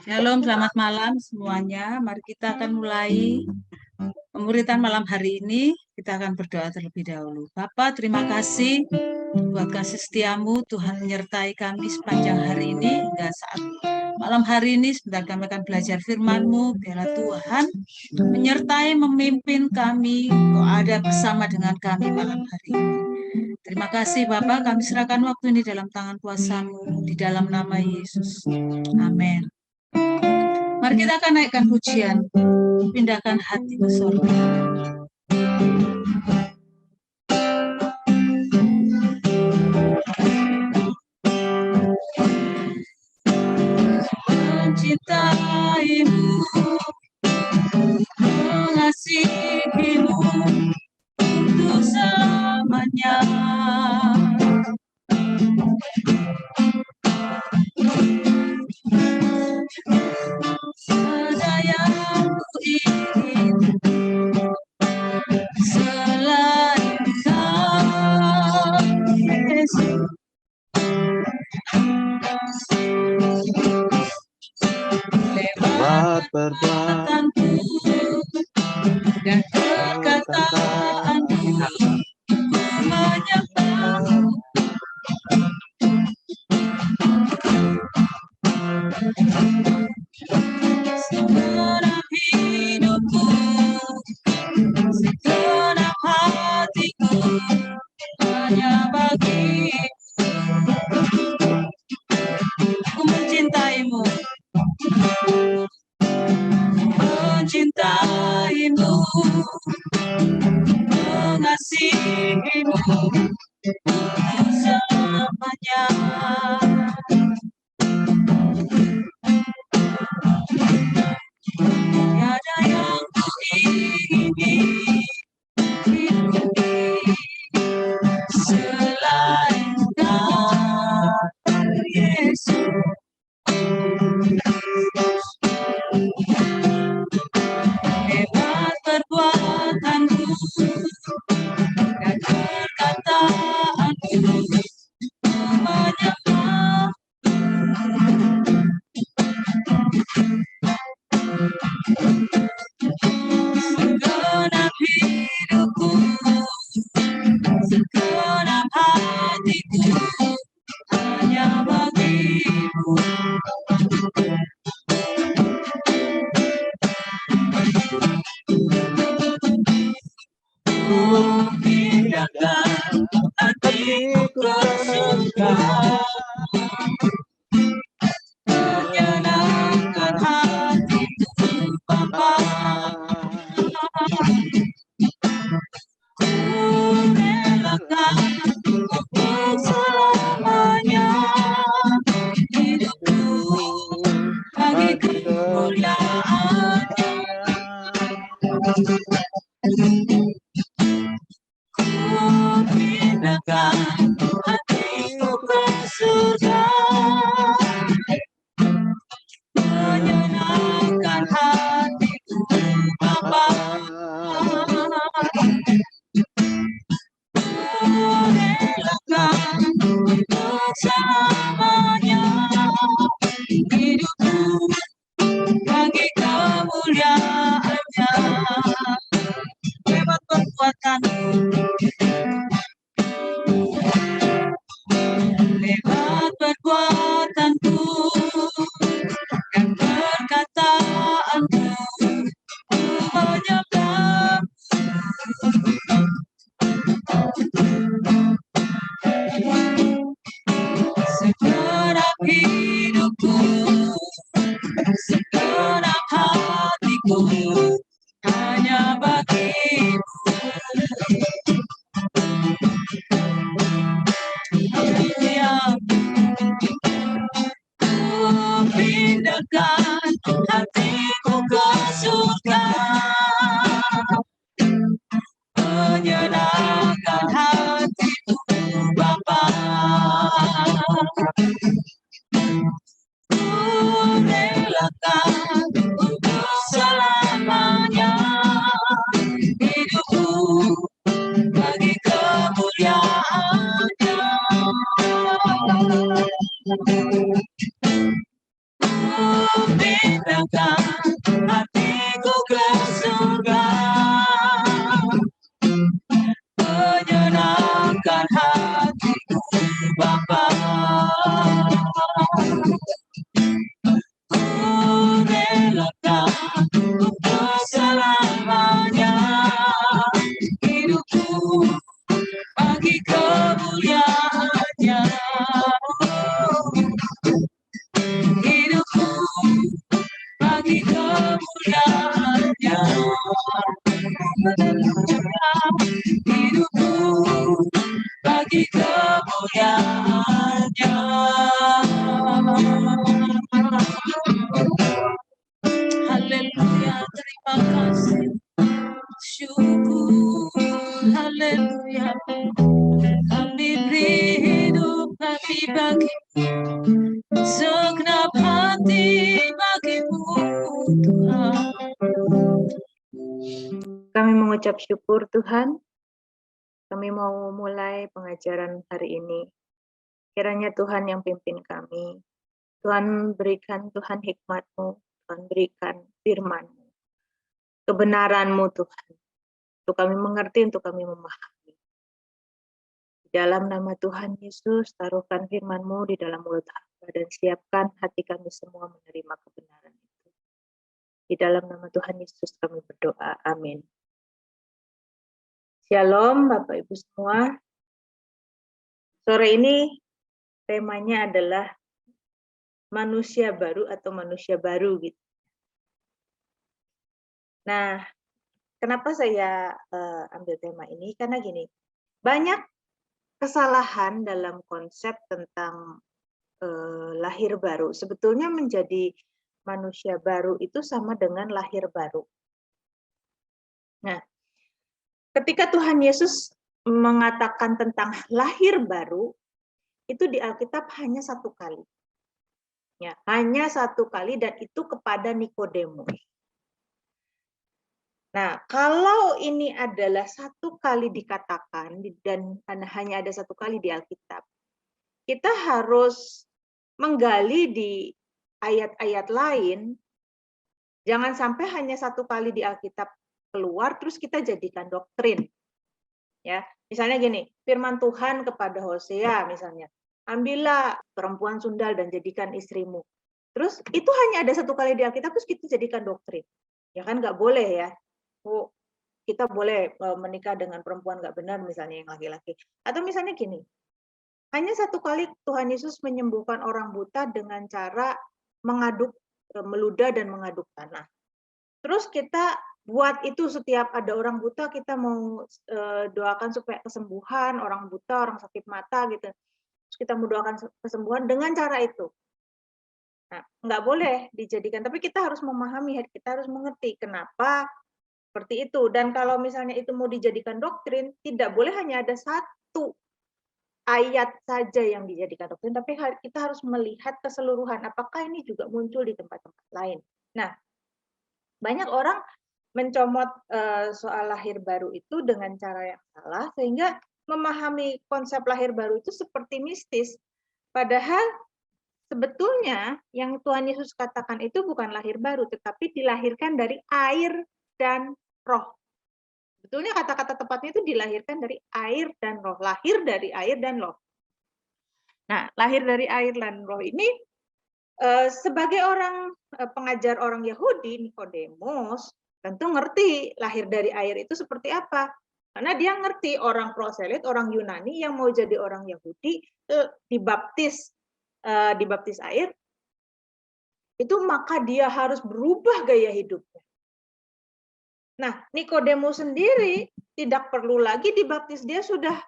Shalom, selamat malam semuanya. Mari kita akan mulai pemuritan malam hari ini. Kita akan berdoa terlebih dahulu. Bapa, terima kasih buat kasih setiamu. Tuhan menyertai kami sepanjang hari ini hingga saat malam hari ini. Sebentar kami akan belajar firman-Mu. Biarlah Tuhan menyertai, memimpin kami. Kau ada bersama dengan kami malam hari ini. Terima kasih Bapak, kami serahkan waktu ini dalam tangan kuasa-Mu, di dalam nama Yesus. Amin. Mari kita akan naikkan pujian, pindahkan hati ke surga. Mencintaimu, mengasihimu untuk selamanya. Ada yang ku ingin selain Kau, Yesus. Lewat perbuatanku dan perkataanku, ku menyembah. Segenap hidupku, segenap hatiku, hanya bagimu. Ku mencintaimu, mencintaimu, mengasihimu untuk selamanya. Tiada yang ku ingini hidup ini selain Kau, Yesus. Lewat perbuatanku dan perkataanku, ku menyembah. Segenap hidupku, segenap hatiku, hanya bagimu. Ku pindahkan hatiku ke surga, menyenangkan hatiku Bapa. Ku relakan untuk selamanya hidupku bagi kemuliaan-Nya. Ku pindahkan hatiku ke surga, menyenangkan hatiku Bapa. Ku relakan untuk selamanya hidupku bagi kemuliaan-Nya. Lewat perbuatanku, lewat perbuatanku dan perkataanku, ku menyembah. Segenap hidupku, segenap hatiku, hanya bagimu. Haleluya. Ku pindahkan hatiku ke surga, menyenangkan hatiku Bapa. Ku relakan untuk selamanya hidupku bagi kemuliaan-Nya. Ku pindahkan hatiku ke surga, menyenangkan hatiku Bapa. Ku relakan untuk selamanya hidupku bagi kemuliaan-Nya. Hidupku bagi kemuliaan-Nya. Hidupku bagi kemuliaan-Nya. Haleluya, terima kasih. Syukur, haleluya. Kami beri hidup kami bagi-Mu, segenap hati bagi-Mu, Tuhan. Kami mengucap syukur Tuhan. Kami mau mulai pengajaran hari ini. Kiranya Tuhan yang pimpin kami. Tuhan berikan Tuhan hikmat-Mu. Tuhan berikan firman-Mu. Kebenaran-Mu Tuhan. Untuk kami mengerti, untuk kami memahami. Di dalam nama Tuhan Yesus, taruhkan firman-Mu di dalam mulut hamba dan siapkan hati kami semua menerima kebenaran itu. Di dalam nama Tuhan Yesus kami berdoa. Amin. Shalom Bapak Ibu semua. Sore ini temanya adalah manusia baru atau manusia baru gitu. Nah, kenapa saya ambil tema ini? Karena gini, banyak kesalahan dalam konsep tentang lahir baru. Sebetulnya menjadi manusia baru itu sama dengan lahir baru. Nah, ketika Tuhan Yesus mengatakan tentang lahir baru, itu di Alkitab hanya satu kali. Ya, hanya satu kali dan itu kepada Nikodemus. Nah, kalau ini adalah satu kali dikatakan dan hanya ada satu kali di Alkitab, kita harus menggali di ayat-ayat lain. Jangan sampai hanya satu kali di Alkitab keluar terus kita jadikan doktrin. Ya, misalnya gini, firman Tuhan kepada Hosea misalnya, ambillah perempuan sundal dan jadikan istrimu. Terus itu hanya ada satu kali di Alkitab terus kita jadikan doktrin. Ya kan nggak boleh ya. Oh, kita boleh menikah dengan perempuan nggak benar misalnya yang laki-laki. Atau misalnya gini, hanya satu kali Tuhan Yesus menyembuhkan orang buta dengan cara mengaduk meludah dan mengaduk tanah. Terus kita buat itu setiap ada orang buta kita mau doakan supaya kesembuhan orang buta, orang sakit mata gitu. Terus kita mau doakan kesembuhan dengan cara itu. Nah, nggak boleh dijadikan, tapi kita harus memahami, kita harus mengerti kenapa seperti itu. Dan kalau misalnya itu mau dijadikan doktrin, tidak boleh hanya ada satu ayat saja yang dijadikan doktrin, tapi kita harus melihat keseluruhan. Apakah ini juga muncul di tempat-tempat lain? Nah, banyak orang mencomot soal lahir baru itu dengan cara yang salah, sehingga memahami konsep lahir baru itu seperti mistis. Padahal sebetulnya yang Tuhan Yesus katakan itu bukan lahir baru, tetapi dilahirkan dari air dan roh. Sebetulnya kata-kata tepatnya itu dilahirkan dari air dan roh. Lahir dari air dan roh. Nah, lahir dari air dan roh ini sebagai orang pengajar orang Yahudi, Nikodemus tentu ngerti lahir dari air itu seperti apa. Karena dia ngerti orang proselit, orang Yunani yang mau jadi orang Yahudi dibaptis air, itu maka dia harus berubah gaya hidupnya. Nah, Nikodemus sendiri tidak perlu lagi dibaptis, dia sudah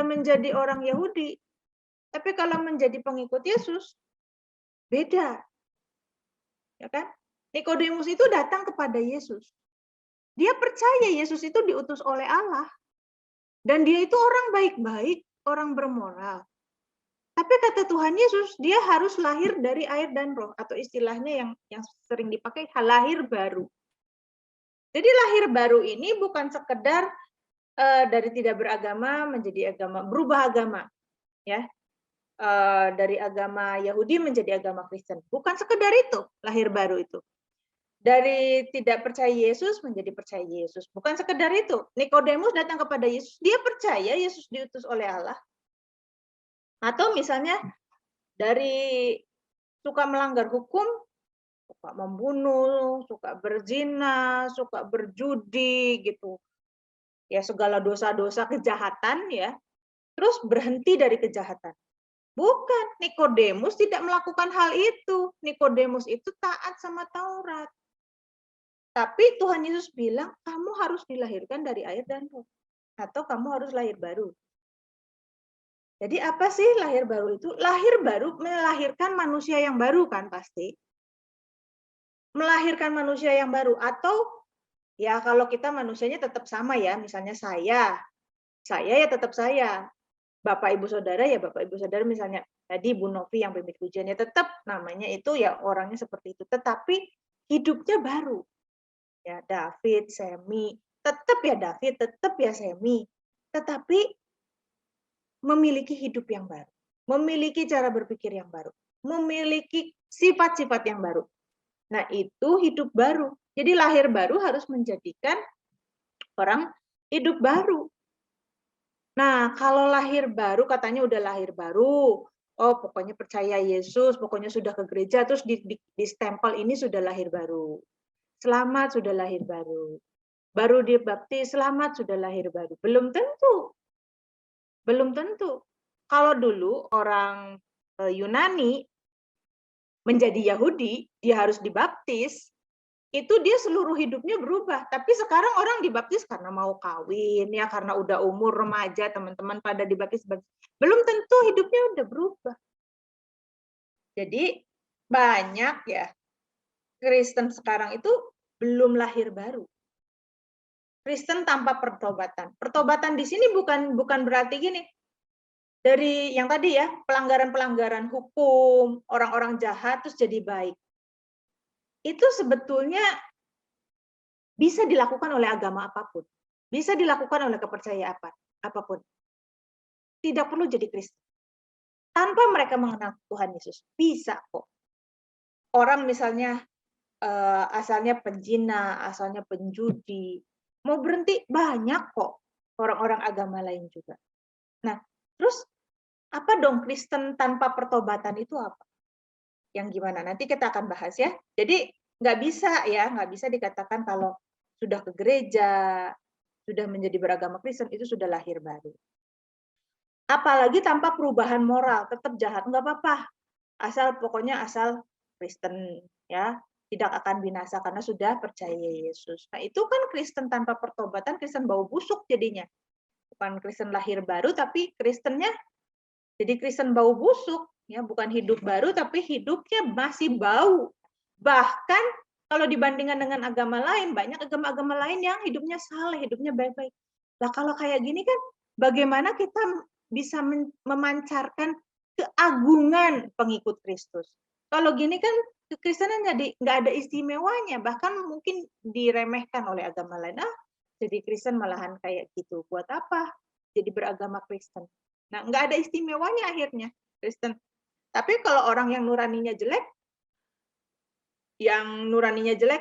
menjadi orang Yahudi. Tapi kalau menjadi pengikut Yesus, beda. Ya kan? Nikodemus itu datang kepada Yesus. Dia percaya Yesus itu diutus oleh Allah. Dan dia itu orang baik-baik, orang bermoral. Tapi kata Tuhan Yesus, dia harus lahir dari air dan roh, atau istilahnya yang sering dipakai lahir baru. Jadi lahir baru ini bukan sekedar dari tidak beragama menjadi agama, berubah agama, ya. dari agama Yahudi menjadi agama Kristen. Bukan sekedar itu, lahir baru itu. Dari tidak percaya Yesus menjadi percaya Yesus. Bukan sekedar itu. Nikodemus datang kepada Yesus, dia percaya Yesus diutus oleh Allah. Atau misalnya dari suka melanggar hukum, suka membunuh, suka berzina, suka berjudi gitu. Ya segala dosa-dosa kejahatan ya. Terus berhenti dari kejahatan. Bukan, Nikodemus tidak melakukan hal itu. Nikodemus itu taat sama Taurat. Tapi Tuhan Yesus bilang, kamu harus dilahirkan dari air dan roh. Atau kamu harus lahir baru. Jadi apa sih lahir baru itu? Lahir baru melahirkan manusia yang baru kan pasti. Melahirkan manusia yang baru. Atau ya kalau kita manusianya tetap sama ya. Misalnya saya ya tetap saya. Bapak Ibu Saudara ya Bapak Ibu Saudara, misalnya tadi Bu Novi yang pemimpin pujian ya tetap namanya itu ya orangnya seperti itu, tetapi hidupnya baru. Ya David, Semi, tetap ya David, tetap ya Semi, tetapi memiliki hidup yang baru, memiliki cara berpikir yang baru, memiliki sifat-sifat yang baru. Nah, itu hidup baru. Jadi lahir baru harus menjadikan orang hidup baru. Nah, kalau lahir baru, katanya udah lahir baru, oh pokoknya percaya Yesus, pokoknya sudah ke gereja, terus di stempel ini sudah lahir baru. Selamat sudah lahir baru. Baru dibaptis, selamat sudah lahir baru. Belum tentu. Belum tentu. Kalau dulu orang Yunani menjadi Yahudi, dia harus dibaptis, itu dia seluruh hidupnya berubah. Tapi sekarang orang dibaptis karena mau kawin, ya karena udah umur remaja, teman-teman pada dibaptis. Belum tentu hidupnya udah berubah. Jadi banyak ya Kristen sekarang itu belum lahir baru. Kristen tanpa pertobatan. Pertobatan di sini bukan berarti gini. Dari yang tadi ya, pelanggaran-pelanggaran hukum, orang-orang jahat terus jadi baik. Itu sebetulnya bisa dilakukan oleh agama apapun. Bisa dilakukan oleh kepercayaan apapun. Tidak perlu jadi Kristen. Tanpa mereka mengenal Tuhan Yesus. Bisa kok. Orang misalnya asalnya penzina, asalnya penjudi. Mau berhenti banyak kok. Orang-orang agama lain juga. Nah, terus apa dong Kristen tanpa pertobatan itu apa? Yang gimana? Nanti kita akan bahas ya. Jadi nggak bisa dikatakan kalau sudah ke gereja, sudah menjadi beragama Kristen, itu sudah lahir baru. Apalagi tanpa perubahan moral, tetap jahat, nggak apa-apa. Pokoknya asal Kristen, ya tidak akan binasa karena sudah percaya Yesus. Nah itu kan Kristen tanpa pertobatan, Kristen bau busuk jadinya. Bukan Kristen lahir baru, tapi Kristennya jadi Kristen bau busuk. Ya, bukan hidup baru, tapi hidupnya masih bau. Bahkan kalau dibandingkan dengan agama lain, banyak agama-agama lain yang hidupnya saleh, hidupnya baik-baik. Nah, kalau kayak gini kan, bagaimana kita bisa memancarkan keagungan pengikut Kristus? Kalau gini kan, kekristenan jadi nggak ada istimewanya, bahkan mungkin diremehkan oleh agama lain. Jadi Kristen malahan kayak gitu. Buat apa? Jadi beragama Kristen. Nah, nggak ada istimewanya akhirnya Kristen. Tapi kalau orang yang nuraninya jelek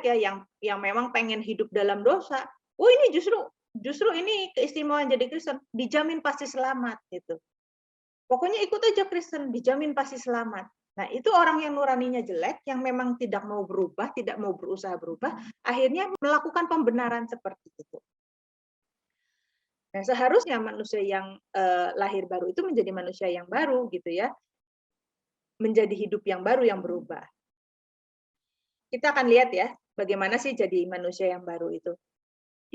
ya, yang memang pengen hidup dalam dosa, oh ini justru ini keistimewaan jadi Kristen, dijamin pasti selamat gitu. Pokoknya ikut aja Kristen, dijamin pasti selamat. Nah, itu orang yang nuraninya jelek, yang memang tidak mau berubah, tidak mau berusaha berubah, akhirnya melakukan pembenaran seperti itu. Nah, seharusnya manusia yang lahir baru itu menjadi manusia yang baru gitu ya. Menjadi hidup yang baru yang berubah. Kita akan lihat ya, bagaimana sih jadi manusia yang baru itu.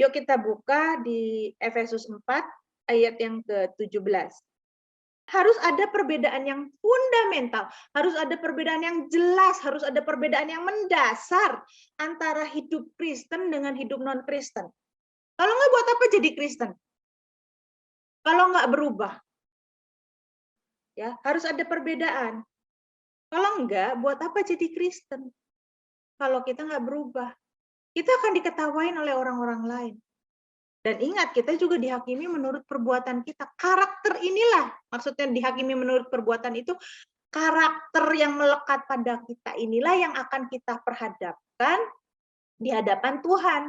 Yuk kita buka di Efesus 4 ayat yang ke-17. Harus ada perbedaan yang fundamental, harus ada perbedaan yang jelas, harus ada perbedaan yang mendasar antara hidup Kristen dengan hidup non-Kristen. Kalau nggak, buat apa jadi Kristen? Kalau nggak berubah, ya harus ada perbedaan. Kalau enggak, buat apa jadi Kristen? Kalau kita nggak berubah, kita akan diketawain oleh orang-orang lain. Dan ingat, kita juga dihakimi menurut perbuatan kita. Karakter inilah, maksudnya dihakimi menurut perbuatan itu, karakter yang melekat pada kita inilah yang akan kita perhadapkan di hadapan Tuhan.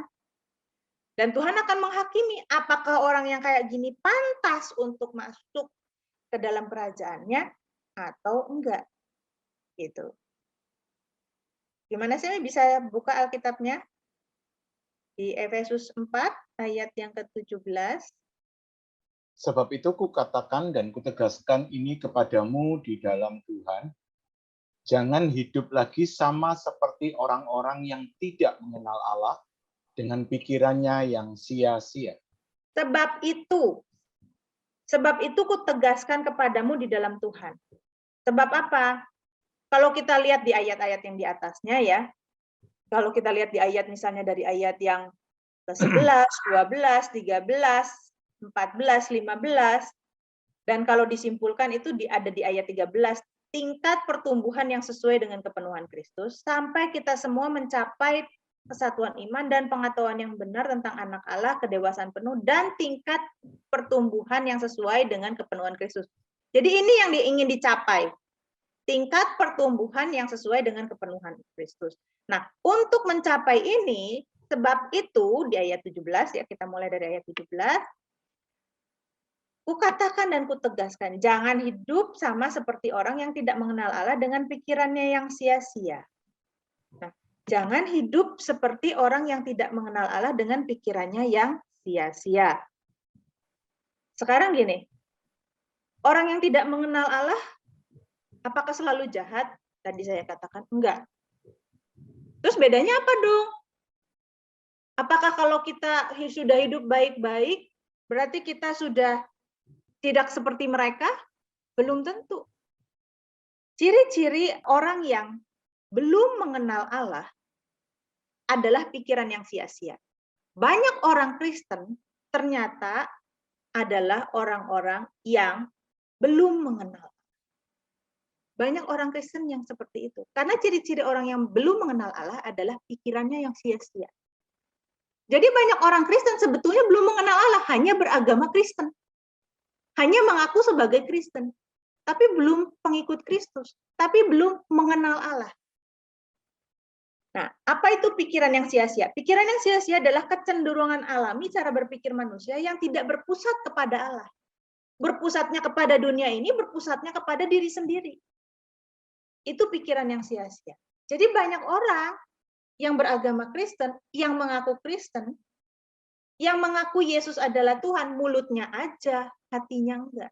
Dan Tuhan akan menghakimi apakah orang yang kayak gini pantas untuk masuk ke dalam kerajaannya atau enggak. Gitu. Gimana sih bisa buka Alkitabnya? Di Efesus 4 ayat yang ke-17. Sebab itu kukatakan dan kutegaskan ini kepadamu di dalam Tuhan, jangan hidup lagi sama seperti orang-orang yang tidak mengenal Allah dengan pikirannya yang sia-sia. Sebab itu kutegaskan kepadamu di dalam Tuhan. Sebab apa? Kalau kita lihat di ayat-ayat yang di atasnya ya, kalau kita lihat di ayat misalnya dari ayat yang ke-11, 12, 13, 14, 15, dan kalau disimpulkan itu ada di ayat 13, tingkat pertumbuhan yang sesuai dengan kepenuhan Kristus, sampai kita semua mencapai kesatuan iman dan pengetahuan yang benar tentang anak Allah, kedewasaan penuh, dan tingkat pertumbuhan yang sesuai dengan kepenuhan Kristus. Jadi ini yang ingin dicapai. Tingkat pertumbuhan yang sesuai dengan kepenuhan Kristus. Nah, untuk mencapai ini, sebab itu di ayat 17 ya, kita mulai dari ayat 17. Kukatakan dan kutegaskan, jangan hidup sama seperti orang yang tidak mengenal Allah dengan pikirannya yang sia-sia. Nah, jangan hidup seperti orang yang tidak mengenal Allah dengan pikirannya yang sia-sia. Sekarang gini, orang yang tidak mengenal Allah, apakah selalu jahat? Tadi saya katakan enggak. Terus bedanya apa dong? Apakah kalau kita sudah hidup baik-baik, berarti kita sudah tidak seperti mereka? Belum tentu. Ciri-ciri orang yang belum mengenal Allah adalah pikiran yang sia-sia. Banyak orang Kristen ternyata adalah orang-orang yang belum mengenal. Banyak orang Kristen yang seperti itu. Karena ciri-ciri orang yang belum mengenal Allah adalah pikirannya yang sia-sia. Jadi banyak orang Kristen sebetulnya belum mengenal Allah, hanya beragama Kristen. Hanya mengaku sebagai Kristen. Tapi belum pengikut Kristus. Tapi belum mengenal Allah. Nah, apa itu pikiran yang sia-sia? Pikiran yang sia-sia adalah kecenderungan alami cara berpikir manusia yang tidak berpusat kepada Allah. Berpusatnya kepada dunia ini, berpusatnya kepada diri sendiri. Itu pikiran yang sia-sia. Jadi banyak orang yang beragama Kristen, yang mengaku Kristen, yang mengaku Yesus adalah Tuhan, mulutnya aja, hatinya enggak.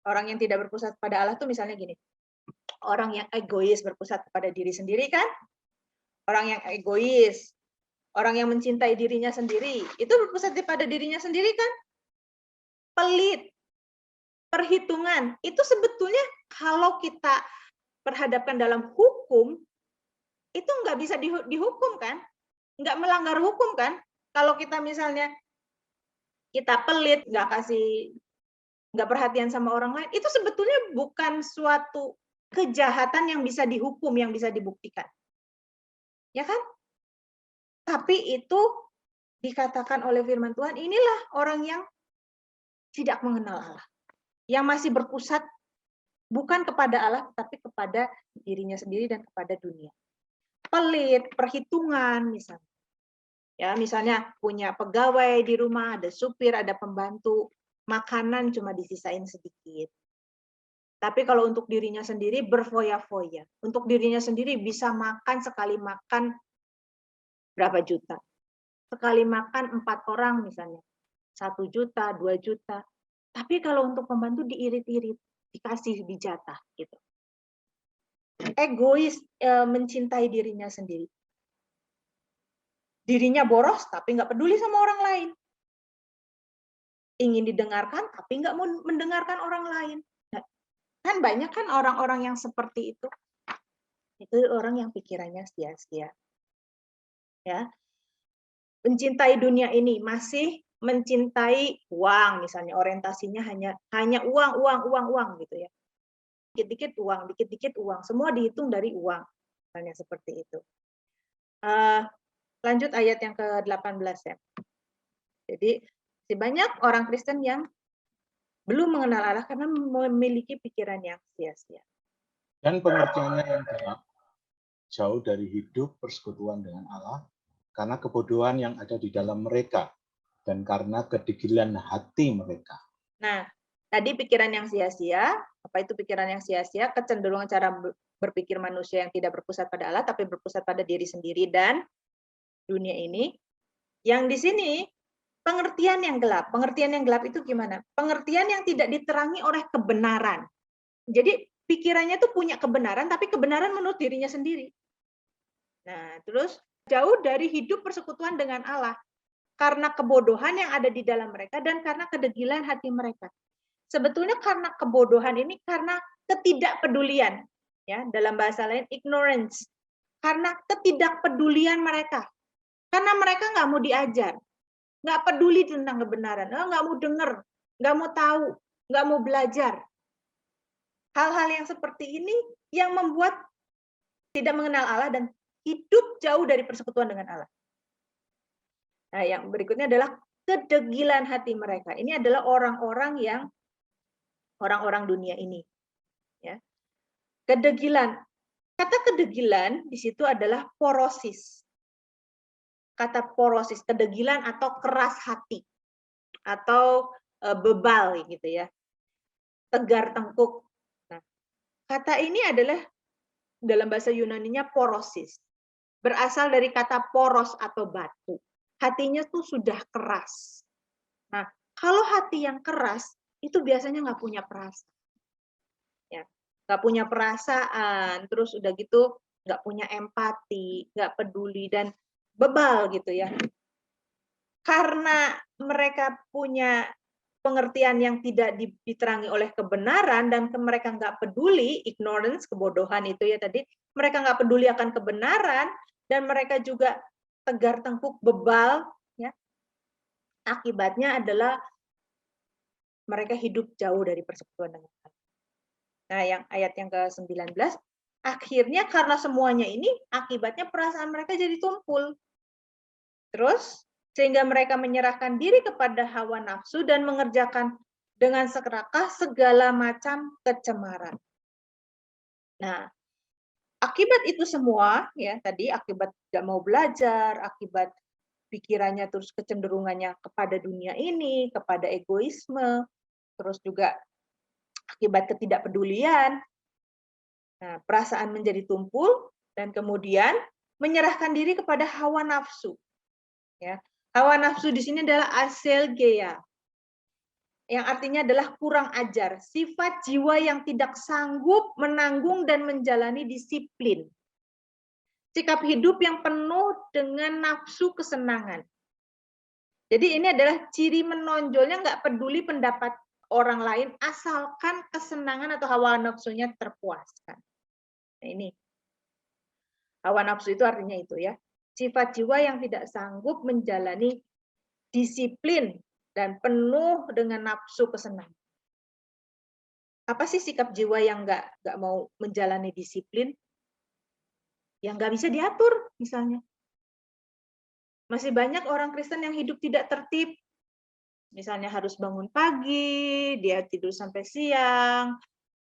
Orang yang tidak berpusat pada Allah tuh misalnya gini, orang yang egois berpusat kepada diri sendiri kan? Orang yang egois, orang yang mencintai dirinya sendiri, itu berpusat pada dirinya sendiri kan? Pelit, perhitungan, itu sebetulnya kalau kita perhadapkan dalam hukum, itu nggak bisa dihukum kan? Nggak melanggar hukum kan? Kalau kita misalnya kita pelit, nggak perhatian sama orang lain, itu sebetulnya bukan suatu kejahatan yang bisa dihukum, yang bisa dibuktikan. Ya kan? Tapi itu dikatakan oleh firman Tuhan, inilah orang yang tidak mengenal Allah. Yang masih berpusat bukan kepada Allah, tapi kepada dirinya sendiri dan kepada dunia. Pelit, perhitungan misalnya. Ya, misalnya punya pegawai di rumah, ada supir, ada pembantu, makanan cuma disisain sedikit. Tapi kalau untuk dirinya sendiri berfoya-foya. Untuk dirinya sendiri bisa makan sekali makan berapa juta. Sekali makan 4 orang misalnya. 1 juta, 2 juta. Tapi kalau untuk pembantu diirit-irit, dikasih dijatah gitu. Egois, mencintai dirinya sendiri. Dirinya boros tapi nggak peduli sama orang lain. Ingin didengarkan tapi nggak mau mendengarkan orang lain. Nah, kan banyak kan orang-orang yang seperti itu. Itu orang yang pikirannya sia-sia. Ya. Mencintai dunia ini, masih mencintai uang misalnya, orientasinya hanya uang gitu ya. Dikit-dikit uang, dikit-dikit uang, semua dihitung dari uang. Misalnya seperti itu. Lanjut ayat yang ke-18 ya. Jadi banyak orang Kristen yang belum mengenal Allah karena memiliki pikiran yang sia-sia. Dan pengertiannya yang gelap, jauh dari hidup persekutuan dengan Allah, karena kebodohan yang ada di dalam mereka, dan karena kedegilan hati mereka. Nah, tadi pikiran yang sia-sia, apa itu pikiran yang sia-sia? Kecenderungan cara berpikir manusia yang tidak berpusat pada Allah, tapi berpusat pada diri sendiri dan dunia ini. Yang di sini, pengertian yang gelap. Pengertian yang gelap itu gimana? Pengertian yang tidak diterangi oleh kebenaran. Jadi, pikirannya tuh punya kebenaran, tapi kebenaran menurut dirinya sendiri. Nah, terus jauh dari hidup persekutuan dengan Allah. Karena kebodohan yang ada di dalam mereka dan karena kedegilan hati mereka. Sebetulnya karena kebodohan ini karena ketidakpedulian, ya, dalam bahasa lain ignorance. Karena ketidakpedulian mereka. Karena mereka nggak mau diajar, nggak peduli tentang kebenaran, nggak mau dengar, nggak mau tahu, nggak mau belajar. Hal-hal yang seperti ini yang membuat tidak mengenal Allah dan hidup jauh dari persekutuan dengan Allah. Nah, yang berikutnya adalah kedegilan hati mereka. Ini adalah orang-orang dunia ini. Ya. Kedegilan. Kata kedegilan di situ adalah porosis. Kata porosis, kedegilan atau keras hati atau bebal gitu ya. Tegar tengkuk. Nah, kata ini adalah dalam bahasa Yunaninya porosis. Berasal dari kata poros atau batu. Hatinya tuh sudah keras. Nah, kalau hati yang keras itu biasanya nggak punya perasaan. Ya, nggak punya perasaan, terus udah gitu nggak punya empati, nggak peduli dan bebal gitu ya. Karena mereka punya pengertian yang tidak diterangi oleh kebenaran dan mereka nggak peduli, ignorance, kebodohan itu ya tadi, mereka nggak peduli akan kebenaran dan mereka juga tegar tengkuk, bebal, ya. Akibatnya adalah mereka hidup jauh dari persekutuan dengan Allah. Nah, yang ayat yang ke-19, akhirnya karena semuanya ini akibatnya perasaan mereka jadi tumpul. Terus sehingga mereka menyerahkan diri kepada hawa nafsu dan mengerjakan dengan serakah segala macam kecemaran. Nah, akibat itu semua ya tadi akibat tidak mau belajar, akibat pikirannya terus kecenderungannya kepada dunia ini, kepada egoisme, terus juga akibat ketidakpedulian. Nah, perasaan menjadi tumpul dan kemudian menyerahkan diri kepada hawa nafsu. Ya. Hawa nafsu di sini adalah aselgeia, yang artinya adalah kurang ajar, sifat jiwa yang tidak sanggup menanggung dan menjalani disiplin. Sikap hidup yang penuh dengan nafsu kesenangan. Jadi ini adalah ciri menonjolnya nggak peduli pendapat orang lain, asalkan kesenangan atau hawa nafsunya terpuaskan. Nah, ini. Hawa nafsu itu artinya itu ya. Sifat jiwa yang tidak sanggup menjalani disiplin dan penuh dengan nafsu kesenangan. Apa sih sikap jiwa yang nggak mau menjalani disiplin? Yang nggak bisa diatur, misalnya. Masih banyak orang Kristen yang hidup tidak tertib. Misalnya harus bangun pagi, dia tidur sampai siang,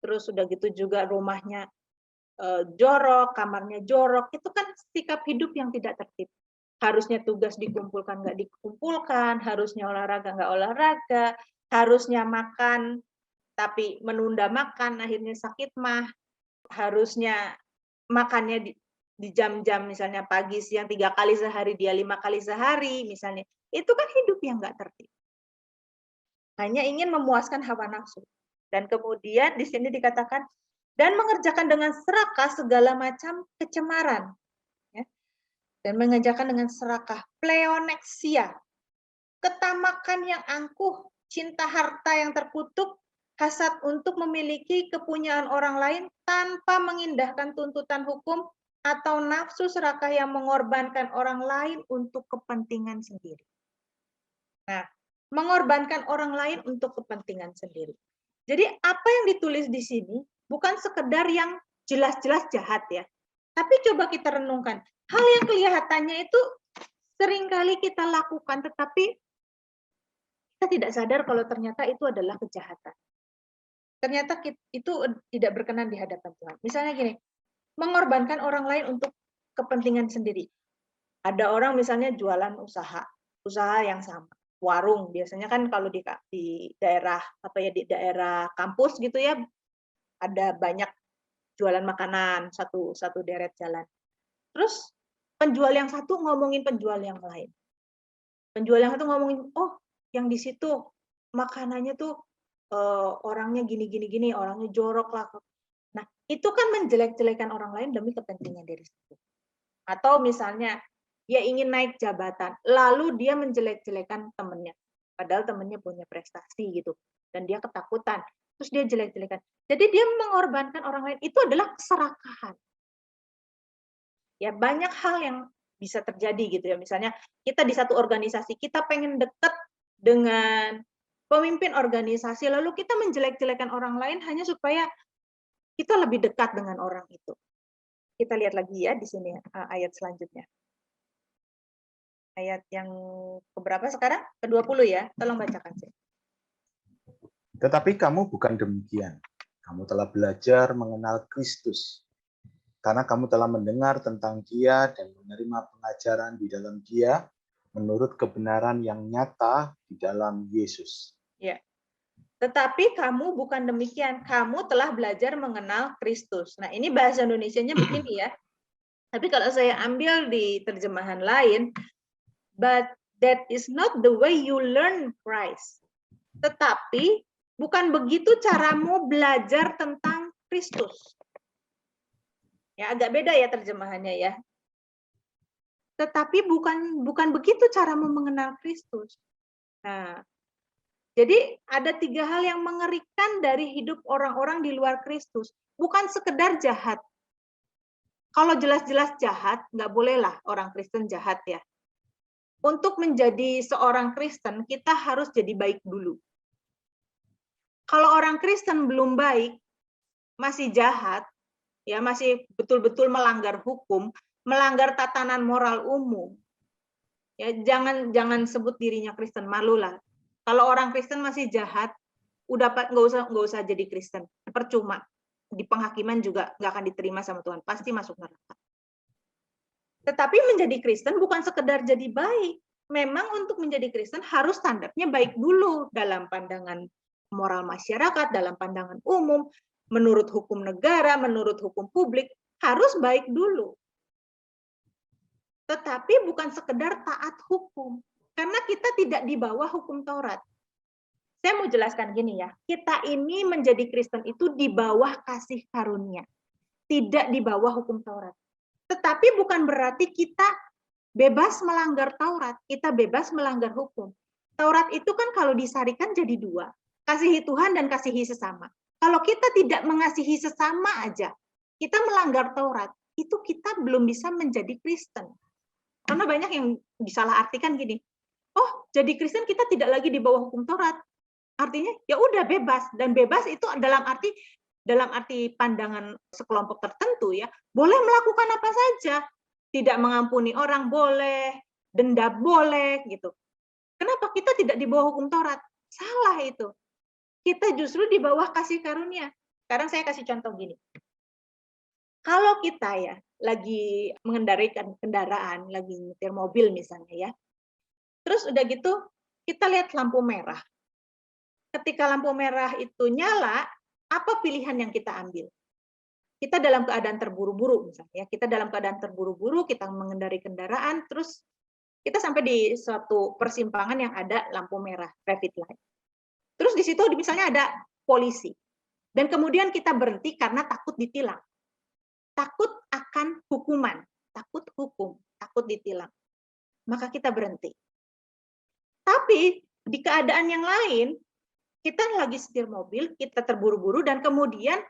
terus udah gitu juga rumahnya jorok, kamarnya jorok. Itu kan sikap hidup yang tidak tertib. Harusnya tugas dikumpulkan nggak dikumpulkan, harusnya olahraga nggak olahraga, harusnya makan tapi menunda makan, akhirnya sakit mah, harusnya makannya di jam-jam misalnya pagi, siang 3 kali sehari, dia 5 kali sehari misalnya. Itu kan hidup yang nggak tertib. Hanya ingin memuaskan hawa nafsu. Dan kemudian di sini dikatakan, dan mengerjakan dengan serakah segala macam kecemaran. Dan mengerjakan dengan serakah, pleonexia, ketamakan yang angkuh, cinta harta yang terkutuk, hasad untuk memiliki kepunyaan orang lain tanpa mengindahkan tuntutan hukum, atau nafsu serakah yang mengorbankan orang lain untuk kepentingan sendiri. Nah, mengorbankan orang lain untuk kepentingan sendiri. Jadi apa yang ditulis di sini bukan sekedar yang jelas-jelas jahat ya, tapi coba kita renungkan. Hal yang kelihatannya itu seringkali kita lakukan, tetapi kita tidak sadar kalau ternyata itu adalah kejahatan. Ternyata itu tidak berkenan di hadapan Tuhan. Misalnya gini, mengorbankan orang lain untuk kepentingan sendiri. Ada orang misalnya jualan usaha yang sama, warung. Biasanya kan kalau di daerah di daerah kampus gitu ya, ada banyak jualan makanan satu deret jalan. Terus penjual yang satu ngomongin penjual yang lain. Penjual yang satu ngomongin, oh yang di situ makanannya tuh orangnya gini, orangnya jorok lah. Nah, itu kan menjelek-jelekan orang lain demi kepentingan diri sendiri. Atau misalnya dia ingin naik jabatan, lalu dia menjelek-jelekan temennya, padahal temennya punya prestasi gitu, dan dia ketakutan, terus dia jelek-jelekan. Jadi dia mengorbankan orang lain, itu adalah keserakahan. Ya banyak hal yang bisa terjadi gitu ya. Misalnya kita di satu organisasi, kita pengen dekat dengan pemimpin organisasi, lalu kita menjelek-jelekan orang lain hanya supaya kita lebih dekat dengan orang itu. Kita lihat lagi ya di sini ayat selanjutnya. Ayat yang keberapa sekarang? Ke-20 ya. Tolong bacakan sih. Tetapi kamu bukan demikian. Kamu telah belajar mengenal Kristus. Karena kamu telah mendengar tentang Dia dan menerima pengajaran di dalam Dia menurut kebenaran yang nyata di dalam Yesus. Ya. Tetapi kamu bukan demikian. Kamu telah belajar mengenal Kristus. Nah, ini bahasa Indonesianya begini ya. Tapi kalau saya ambil di terjemahan lain, but that is not the way you learn Christ. Tetapi bukan begitu caramu belajar tentang Kristus. Ya, agak beda ya terjemahannya ya. Tetapi bukan begitu caramu mengenal Kristus. Nah, jadi ada 3 hal yang mengerikan dari hidup orang-orang di luar Kristus. Bukan sekedar jahat. Kalau jelas-jelas jahat, nggak bolehlah orang Kristen jahat ya. Untuk menjadi seorang Kristen, kita harus jadi baik dulu. Kalau orang Kristen belum baik, masih jahat, ya masih betul-betul melanggar hukum, melanggar tatanan moral umum, ya jangan sebut dirinya Kristen, malulah. Kalau orang Kristen masih jahat, udah nggak usah jadi Kristen, percuma. Di penghakiman juga nggak akan diterima sama Tuhan, pasti masuk neraka. Tetapi menjadi Kristen bukan sekedar jadi baik. Memang untuk menjadi Kristen harus standarnya baik dulu dalam pandangan moral masyarakat, dalam pandangan umum, menurut hukum negara, menurut hukum publik, harus baik dulu. Tetapi bukan sekedar taat hukum. Karena kita tidak di bawah hukum Taurat. Saya mau jelaskan gini ya, kita ini menjadi Kristen itu di bawah kasih karunia. Tidak di bawah hukum Taurat. Tetapi bukan berarti kita bebas melanggar Taurat, kita bebas melanggar hukum. Taurat itu kan kalau disarikan jadi 2, kasihi Tuhan dan kasihi sesama. Kalau kita tidak mengasihi sesama aja, kita melanggar Taurat, itu kita belum bisa menjadi Kristen. Karena banyak yang disalahartikan gini, oh jadi Kristen kita tidak lagi di bawah hukum Taurat. Artinya ya udah bebas, dan bebas itu dalam arti pandangan sekelompok tertentu ya, boleh melakukan apa saja. Tidak mengampuni orang boleh, denda boleh gitu. Kenapa kita tidak di bawah hukum Taurat? Salah itu. Kita justru di bawah kasih karunia. Sekarang saya kasih contoh gini. Kalau kita ya lagi mengendarai kendaraan, lagi nyetir mobil misalnya ya. Terus udah gitu kita lihat lampu merah. Ketika lampu merah itu nyala, apa pilihan yang kita ambil? Kita dalam keadaan terburu-buru misalnya, kita dalam keadaan terburu-buru, kita mengendarai kendaraan, terus kita sampai di suatu persimpangan yang ada lampu merah, traffic light. Terus di situ misalnya ada polisi, dan kemudian kita berhenti karena takut ditilang, takut akan hukuman, takut hukum, takut ditilang, maka kita berhenti. Tapi di keadaan yang lain, kita lagi setir mobil, kita terburu-buru, dan kemudian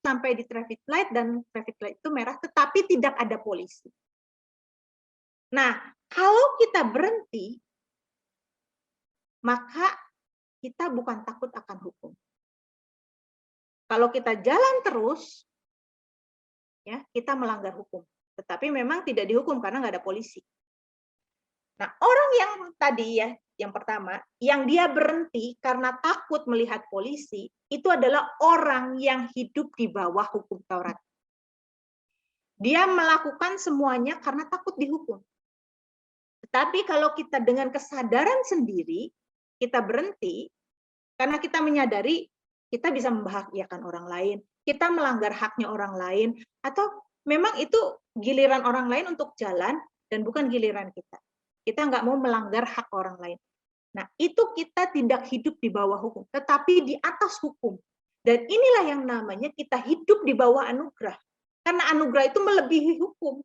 sampai di traffic light, dan traffic light itu merah, tetapi tidak ada polisi. Nah, kalau kita berhenti, maka kita bukan takut akan hukum. Kalau kita jalan terus, ya kita melanggar hukum. Tetapi memang tidak dihukum karena nggak ada polisi. Nah, orang yang tadi ya, yang pertama, yang dia berhenti karena takut melihat polisi, itu adalah orang yang hidup di bawah hukum Taurat. Dia melakukan semuanya karena takut dihukum. Tetapi kalau kita dengan kesadaran sendiri, kita berhenti, karena kita menyadari kita bisa membahagiakan orang lain, kita melanggar haknya orang lain, atau memang itu giliran orang lain untuk jalan dan bukan giliran kita. Kita nggak mau melanggar hak orang lain. Nah, itu kita tidak hidup di bawah hukum, tetapi di atas hukum. Dan inilah yang namanya kita hidup di bawah anugerah. Karena anugerah itu melebihi hukum.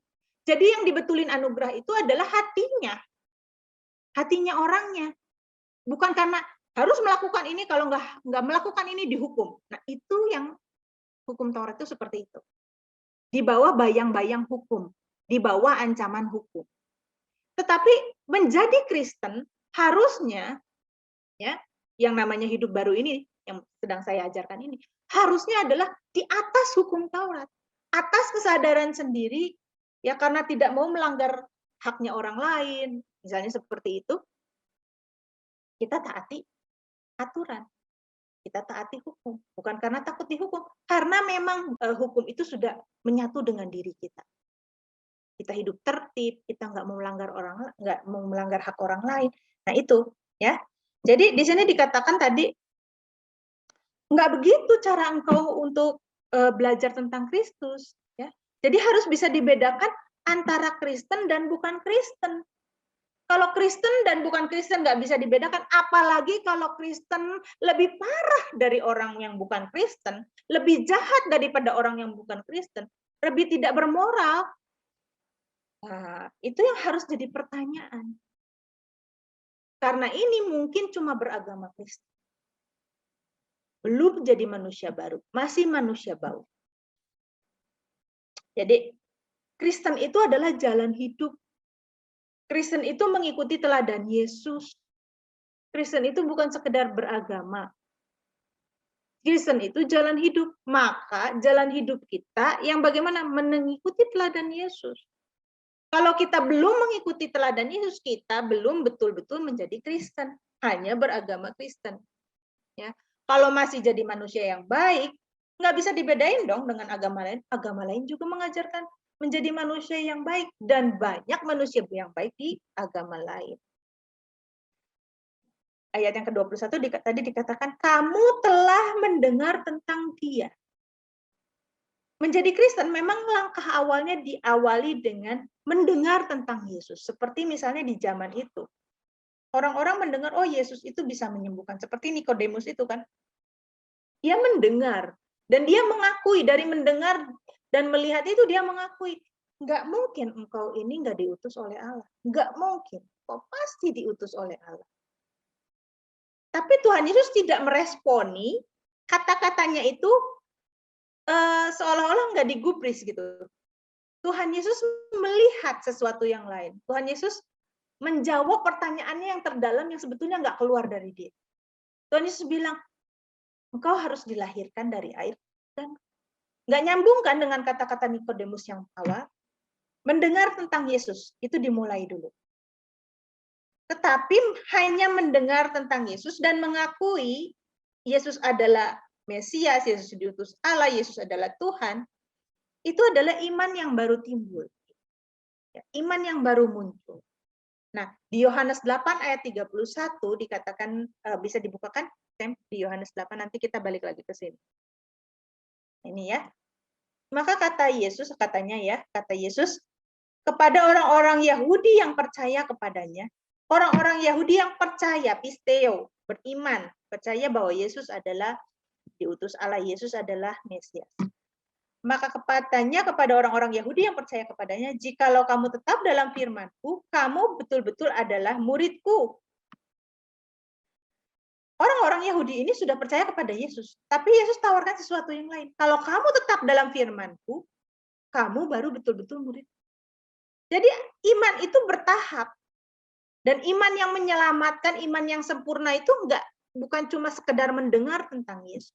Jadi yang dibetulin anugerah itu adalah hatinya orangnya. Bukan karena harus melakukan ini, kalau nggak melakukan ini dihukum. Nah, itu yang hukum Taurat itu seperti itu. Di bawah bayang-bayang hukum, di bawah ancaman hukum. Tetapi menjadi Kristen harusnya, ya, yang namanya hidup baru ini, yang sedang saya ajarkan ini, harusnya adalah di atas hukum Taurat, atas kesadaran sendiri, ya, karena tidak mau melanggar haknya orang lain, misalnya seperti itu, kita taati aturan, kita taati hukum, bukan karena takut dihukum, karena memang hukum itu sudah menyatu dengan diri kita. Kita hidup tertib, kita nggak mau melanggar hak orang lain. Nah itu, ya. Jadi di sini dikatakan tadi nggak begitu cara engkau untuk belajar tentang Kristus, ya. Jadi harus bisa dibedakan antara Kristen dan bukan Kristen. Kalau Kristen dan bukan Kristen nggak bisa dibedakan, apalagi kalau Kristen lebih parah dari orang yang bukan Kristen, lebih jahat daripada orang yang bukan Kristen, lebih tidak bermoral. Nah, itu yang harus jadi pertanyaan. Karena ini mungkin cuma beragama Kristen. Belum jadi manusia baru, masih manusia baru. Jadi, Kristen itu adalah jalan hidup. Kristen itu mengikuti teladan Yesus. Kristen itu bukan sekedar beragama. Kristen itu jalan hidup. Maka jalan hidup kita yang bagaimana mengikuti teladan Yesus. Kalau kita belum mengikuti teladan Yesus, kita belum betul-betul menjadi Kristen, hanya beragama Kristen. Ya, kalau masih jadi manusia yang baik, nggak bisa dibedain dong dengan agama lain. Agama lain juga mengajarkan menjadi manusia yang baik, dan banyak manusia yang baik di agama lain. Ayat yang ke-21 tadi dikatakan, kamu telah mendengar tentang Dia. Menjadi Kristen memang langkah awalnya diawali dengan mendengar tentang Yesus. Seperti misalnya di zaman itu. Orang-orang mendengar, oh Yesus itu bisa menyembuhkan. Seperti Nikodemus itu kan. Dia mendengar. Dan dia mengakui, dari mendengar dan melihat itu dia mengakui. Nggak mungkin engkau ini nggak diutus oleh Allah. Nggak mungkin. Kau pasti diutus oleh Allah. Tapi Tuhan Yesus tidak meresponi kata-katanya itu seolah-olah nggak digubris gitu. Tuhan Yesus melihat sesuatu yang lain. Tuhan Yesus menjawab pertanyaannya yang terdalam yang sebetulnya nggak keluar dari dia. Tuhan Yesus bilang, engkau harus dilahirkan dari air dan nggak nyambung kan dengan kata-kata Nikodemus yang awal. Mendengar tentang Yesus itu dimulai dulu. Tetapi hanya mendengar tentang Yesus dan mengakui Yesus adalah Mesias, Yesus diutus Allah, Yesus adalah Tuhan, itu adalah iman yang baru timbul. Iman yang baru muncul. Nah, di Yohanes 8 ayat 31 dikatakan, bisa dibukakan di Yohanes 8, nanti kita balik lagi ke sini. Ini ya. Maka kata Yesus, katanya ya, kata Yesus, kepada orang-orang Yahudi yang percaya kepadanya, orang-orang Yahudi yang percaya, pisteo, beriman, percaya bahwa Yesus adalah diutus Allah, Yesus adalah Mesias. Maka kepada orang-orang Yahudi yang percaya kepadanya, jikalau kamu tetap dalam firman-Ku, kamu betul-betul adalah murid-Ku. Orang-orang Yahudi ini sudah percaya kepada Yesus, tapi Yesus tawarkan sesuatu yang lain. Kalau kamu tetap dalam firman-Ku, kamu baru betul-betul murid. Jadi iman itu bertahap. Dan iman yang menyelamatkan, iman yang sempurna itu bukan cuma sekedar mendengar tentang Yesus.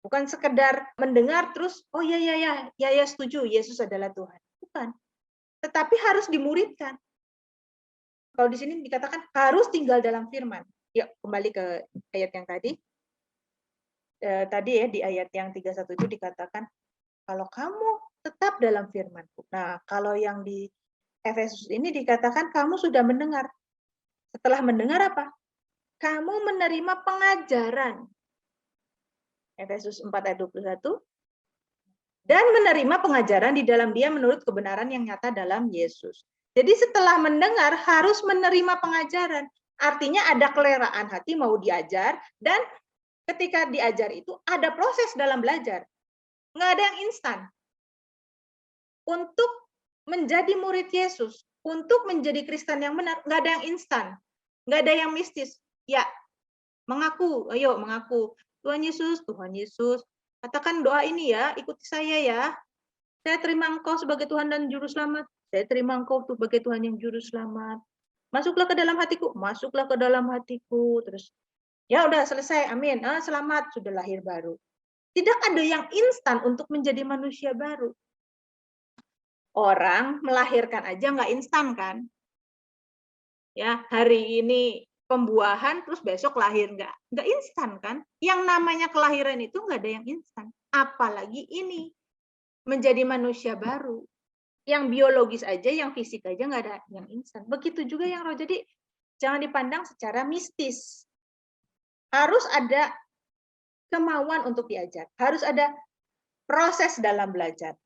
Bukan sekedar mendengar terus, oh ya setuju, Yesus adalah Tuhan. Bukan. Tetapi harus dimuridkan. Kalau di sini dikatakan harus tinggal dalam firman. Yuk kembali ke ayat yang tadi. Tadi ya di ayat yang 31 itu dikatakan kalau kamu tetap dalam firman-Ku. Nah, kalau yang di Efesus ini dikatakan kamu sudah mendengar. Setelah mendengar apa? Kamu menerima pengajaran. Efesus 4 ayat 21. Dan menerima pengajaran di dalam Dia menurut kebenaran yang nyata dalam Yesus. Jadi setelah mendengar harus menerima pengajaran. Artinya ada keleraan hati mau diajar, dan ketika diajar itu ada proses dalam belajar. Nggak ada yang instan. Untuk menjadi murid Yesus, untuk menjadi Kristen yang benar, nggak ada yang instan. Nggak ada yang mistis. Ya, mengaku, ayo mengaku. Tuhan Yesus, katakan doa ini ya, ikuti saya ya. Saya terima Engkau sebagai Tuhan dan Juru Selamat. Saya terima Engkau sebagai Tuhan yang Juru Selamat. Masuklah ke dalam hatiku, masuklah ke dalam hatiku. Terus, ya udah selesai, amin. Selamat, sudah lahir baru. Tidak ada yang instan untuk menjadi manusia baru. Orang melahirkan aja nggak instan kan? Ya, hari ini pembuahan, terus besok lahir nggak instan kan? Yang namanya kelahiran itu nggak ada yang instan. Apalagi ini menjadi manusia baru. Yang biologis aja, yang fisik aja nggak ada yang instan. Begitu juga yang roh. Jadi jangan dipandang secara mistis. Harus ada kemauan untuk diajar. Harus ada proses dalam belajar.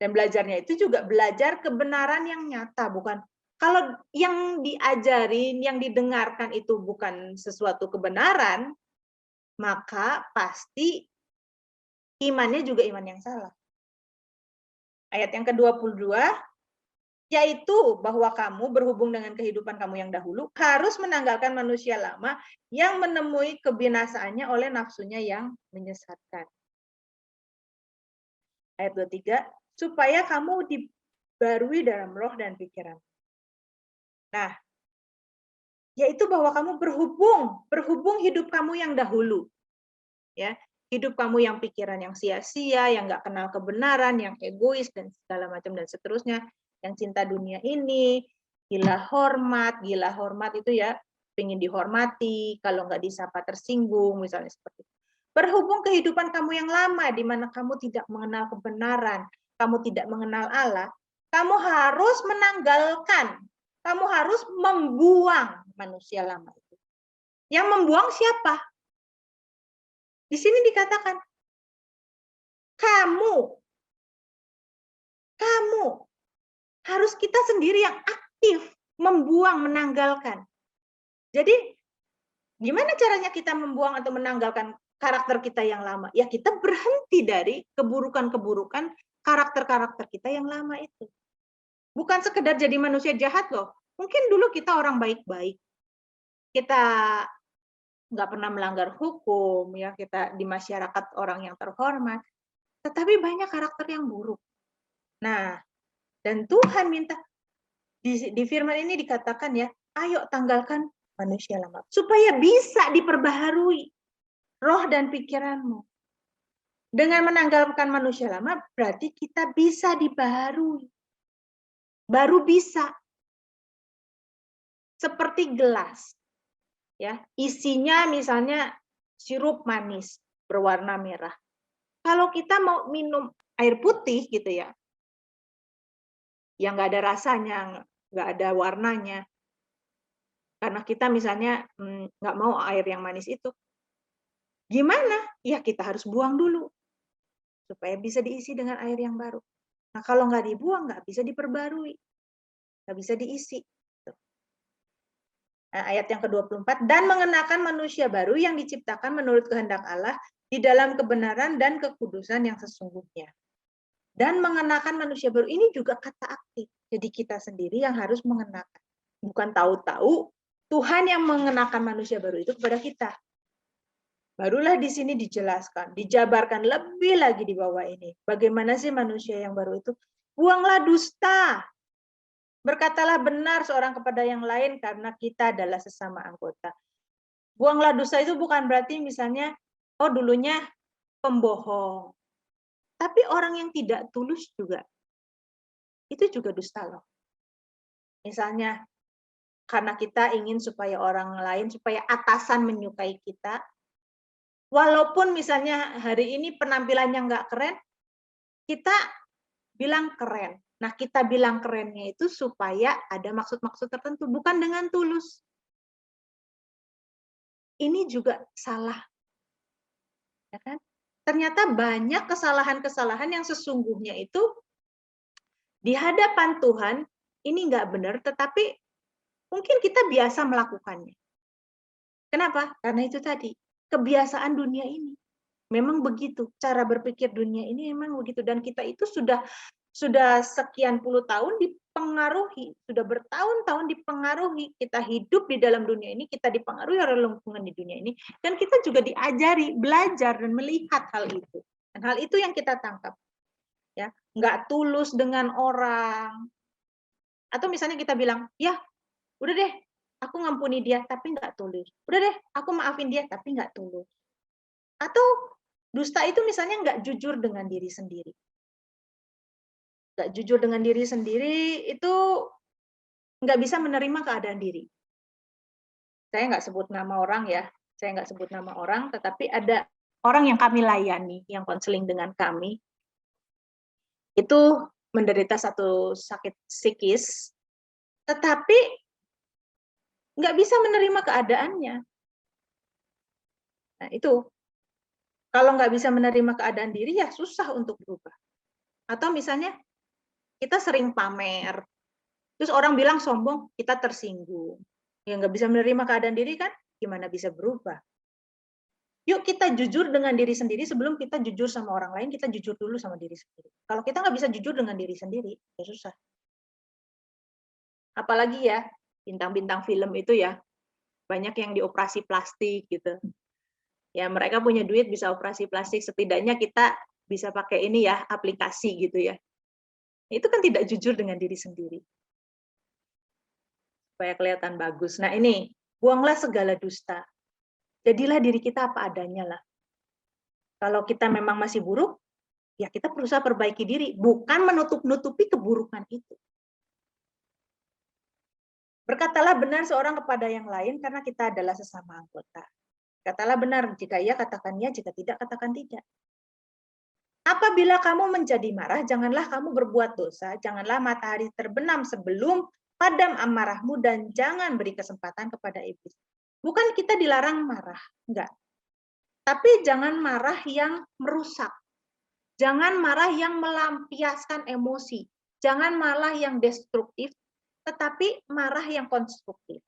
Dan belajarnya itu juga belajar kebenaran yang nyata, bukan kalau yang diajarin, yang didengarkan itu bukan sesuatu kebenaran, maka pasti imannya juga iman yang salah. Ayat yang ke-22, yaitu bahwa kamu berhubung dengan kehidupan kamu yang dahulu, harus menanggalkan manusia lama yang menemui kebinasaannya oleh nafsunya yang menyesatkan. Ayat 23, supaya kamu dibarui dalam roh dan pikiran. Nah, yaitu bahwa kamu berhubung hidup kamu yang dahulu. Ya, hidup kamu yang pikiran yang sia-sia, yang nggak kenal kebenaran, yang egois dan segala macam dan seterusnya, yang cinta dunia ini, gila hormat itu ya, ingin dihormati, kalau nggak disapa tersinggung, misalnya seperti itu. Berhubung kehidupan kamu yang lama, di mana kamu tidak mengenal kebenaran, kamu tidak mengenal Allah, kamu harus menanggalkan, kamu harus membuang manusia lama itu. Yang membuang siapa? Di sini dikatakan, kamu harus kita sendiri yang aktif membuang, menanggalkan. Jadi, gimana caranya kita membuang atau menanggalkan karakter kita yang lama? Ya, kita berhenti dari keburukan-keburukan karakter-karakter kita yang lama itu. Bukan sekedar jadi manusia jahat loh. Mungkin dulu kita orang baik-baik. Kita nggak pernah melanggar hukum, ya kita di masyarakat orang yang terhormat. Tetapi banyak karakter yang buruk. Nah, dan Tuhan minta, di firman ini dikatakan ya, ayo tanggalkan manusia lama. Supaya bisa diperbaharui roh dan pikiranmu. Dengan menanggalkan manusia lama, berarti kita bisa dibaharui. Baru bisa. Seperti gelas. Ya, isinya misalnya sirup manis berwarna merah. Kalau kita mau minum air putih gitu ya, yang nggak ada rasanya, nggak ada warnanya, karena kita misalnya nggak mau air yang manis itu, gimana? Ya kita harus buang dulu supaya bisa diisi dengan air yang baru. Nah kalau nggak dibuang nggak bisa diperbarui, nggak bisa diisi. Nah, ayat yang ke-24, dan mengenakan manusia baru yang diciptakan menurut kehendak Allah di dalam kebenaran dan kekudusan yang sesungguhnya. Dan mengenakan manusia baru ini juga kata aktif. Jadi kita sendiri yang harus mengenakan. Bukan tahu-tahu Tuhan yang mengenakan manusia baru itu kepada kita. Barulah di sini dijelaskan, dijabarkan lebih lagi di bawah ini. Bagaimana sih manusia yang baru itu? Buanglah dusta. Berkatalah benar seorang kepada yang lain karena kita adalah sesama anggota. Buanglah dusta itu bukan berarti misalnya, oh dulunya pembohong. Tapi orang yang tidak tulus juga, itu juga dusta loh. Misalnya, karena kita ingin supaya orang lain, supaya atasan menyukai kita. Walaupun misalnya hari ini penampilannya nggak keren, kita bilang keren. Nah, kita bilang kerennya itu supaya ada maksud-maksud tertentu, bukan dengan tulus. Ini juga salah. Ya kan? Ternyata banyak kesalahan-kesalahan yang sesungguhnya itu di hadapan Tuhan ini nggak benar, tetapi mungkin kita biasa melakukannya. Kenapa? Karena itu tadi, kebiasaan dunia ini. Memang begitu, cara berpikir dunia ini memang begitu. Dan kita itu sudah sekian puluh tahun dipengaruhi, sudah bertahun-tahun dipengaruhi. Kita hidup di dalam dunia ini, kita dipengaruhi oleh lingkungan di dunia ini, dan kita juga diajari, belajar, dan melihat hal itu. Dan hal itu yang kita tangkap. Ya, nggak tulus dengan orang. Atau misalnya kita bilang, ya udah deh, aku ngampuni dia, tapi nggak tulus. Udah deh, aku maafin dia, tapi nggak tulus. Atau dusta itu misalnya nggak jujur dengan diri sendiri. Nggak jujur dengan diri sendiri itu nggak bisa menerima keadaan diri. Saya nggak sebut nama orang ya, saya nggak sebut nama orang, tetapi ada orang yang kami layani, yang konseling dengan kami, itu menderita satu sakit psikis, tetapi nggak bisa menerima keadaannya. Nah itu, kalau nggak bisa menerima keadaan diri, ya susah untuk berubah. Atau misalnya, kita sering pamer, terus orang bilang sombong, kita tersinggung. Ya nggak bisa menerima keadaan diri kan, gimana bisa berubah? Yuk kita jujur dengan diri sendiri sebelum kita jujur sama orang lain, kita jujur dulu sama diri sendiri. Kalau kita nggak bisa jujur dengan diri sendiri, ya susah. Apalagi ya, bintang-bintang film itu ya, banyak yang dioperasi plastik gitu. Ya mereka punya duit bisa operasi plastik, setidaknya kita bisa pakai ini ya, aplikasi gitu ya. Itu kan tidak jujur dengan diri sendiri. Supaya kelihatan bagus. Nah ini, buanglah segala dusta. Jadilah diri kita apa adanya lah. Kalau kita memang masih buruk, ya kita berusaha perbaiki diri, bukan menutup-nutupi keburukan itu. Berkatalah benar seorang kepada yang lain karena kita adalah sesama anggota. Katalah benar, jika iya katakan ya, jika tidak katakan tidak. Apabila kamu menjadi marah, janganlah kamu berbuat dosa, janganlah matahari terbenam sebelum padam amarahmu, dan jangan beri kesempatan kepada iblis. Bukan kita dilarang marah, enggak. Tapi jangan marah yang merusak. Jangan marah yang melampiaskan emosi. Jangan marah yang destruktif, tetapi marah yang konstruktif.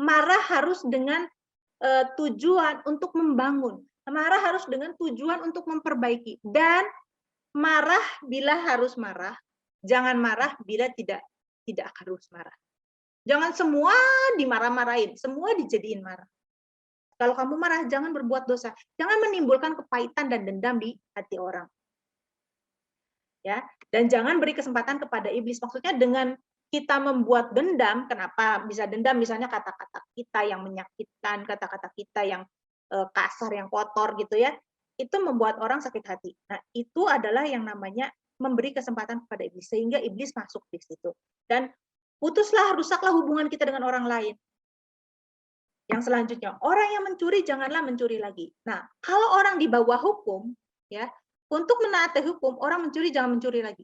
Marah harus dengan tujuan untuk membangun. Marah harus dengan tujuan untuk memperbaiki. Dan marah bila harus marah, jangan marah bila tidak harus marah. Jangan semua dimarah-marahin, semua dijadiin marah. Kalau kamu marah, jangan berbuat dosa. Jangan menimbulkan kepahitan dan dendam di hati orang. Ya, dan jangan beri kesempatan kepada iblis. Maksudnya dengan kita membuat dendam, kenapa bisa dendam? Misalnya kata-kata kita yang menyakitkan, kata-kata kita yang kasar, yang kotor gitu ya. Itu membuat orang sakit hati. Nah, itu adalah yang namanya memberi kesempatan kepada iblis, sehingga iblis masuk di situ. Dan putuslah, rusaklah hubungan kita dengan orang lain. Yang selanjutnya, orang yang mencuri janganlah mencuri lagi. Nah, kalau orang di bawah hukum, ya, untuk menaati hukum, orang mencuri jangan mencuri lagi.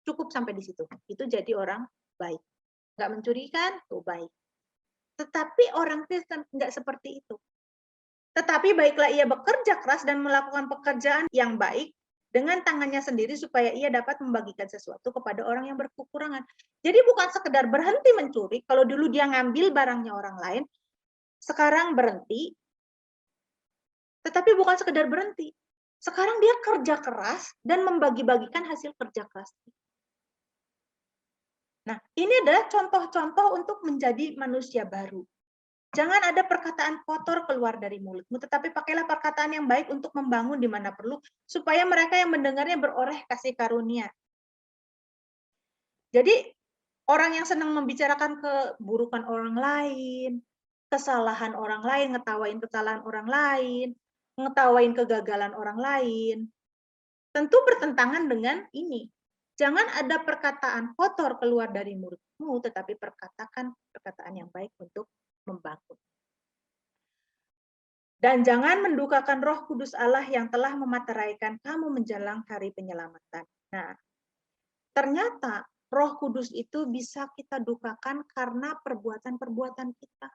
Cukup sampai di situ. Itu jadi orang baik. Nggak mencuri kan, tuh baik. Tetapi orang Kristen nggak seperti itu. Tetapi baiklah ia bekerja keras dan melakukan pekerjaan yang baik dengan tangannya sendiri supaya ia dapat membagikan sesuatu kepada orang yang berkekurangan. Jadi bukan sekedar berhenti mencuri, kalau dulu dia ngambil barangnya orang lain, sekarang berhenti, tetapi bukan sekedar berhenti. Sekarang dia kerja keras dan membagi-bagikan hasil kerja keras. Nah, ini adalah contoh-contoh untuk menjadi manusia baru. Jangan ada perkataan kotor keluar dari mulutmu, tetapi pakailah perkataan yang baik untuk membangun di mana perlu, supaya mereka yang mendengarnya beroleh kasih karunia. Jadi, orang yang senang membicarakan keburukan orang lain, kesalahan orang lain, ngetawain kesalahan orang lain, ngetawain kegagalan orang lain, tentu bertentangan dengan ini. Jangan ada perkataan kotor keluar dari mulutmu, tetapi perkatakan perkataan yang baik untuk membangun. Dan jangan mendukakan Roh Kudus Allah yang telah memateraikan kamu menjelang hari penyelamatan. Nah, ternyata Roh Kudus itu bisa kita dukakan karena perbuatan-perbuatan kita.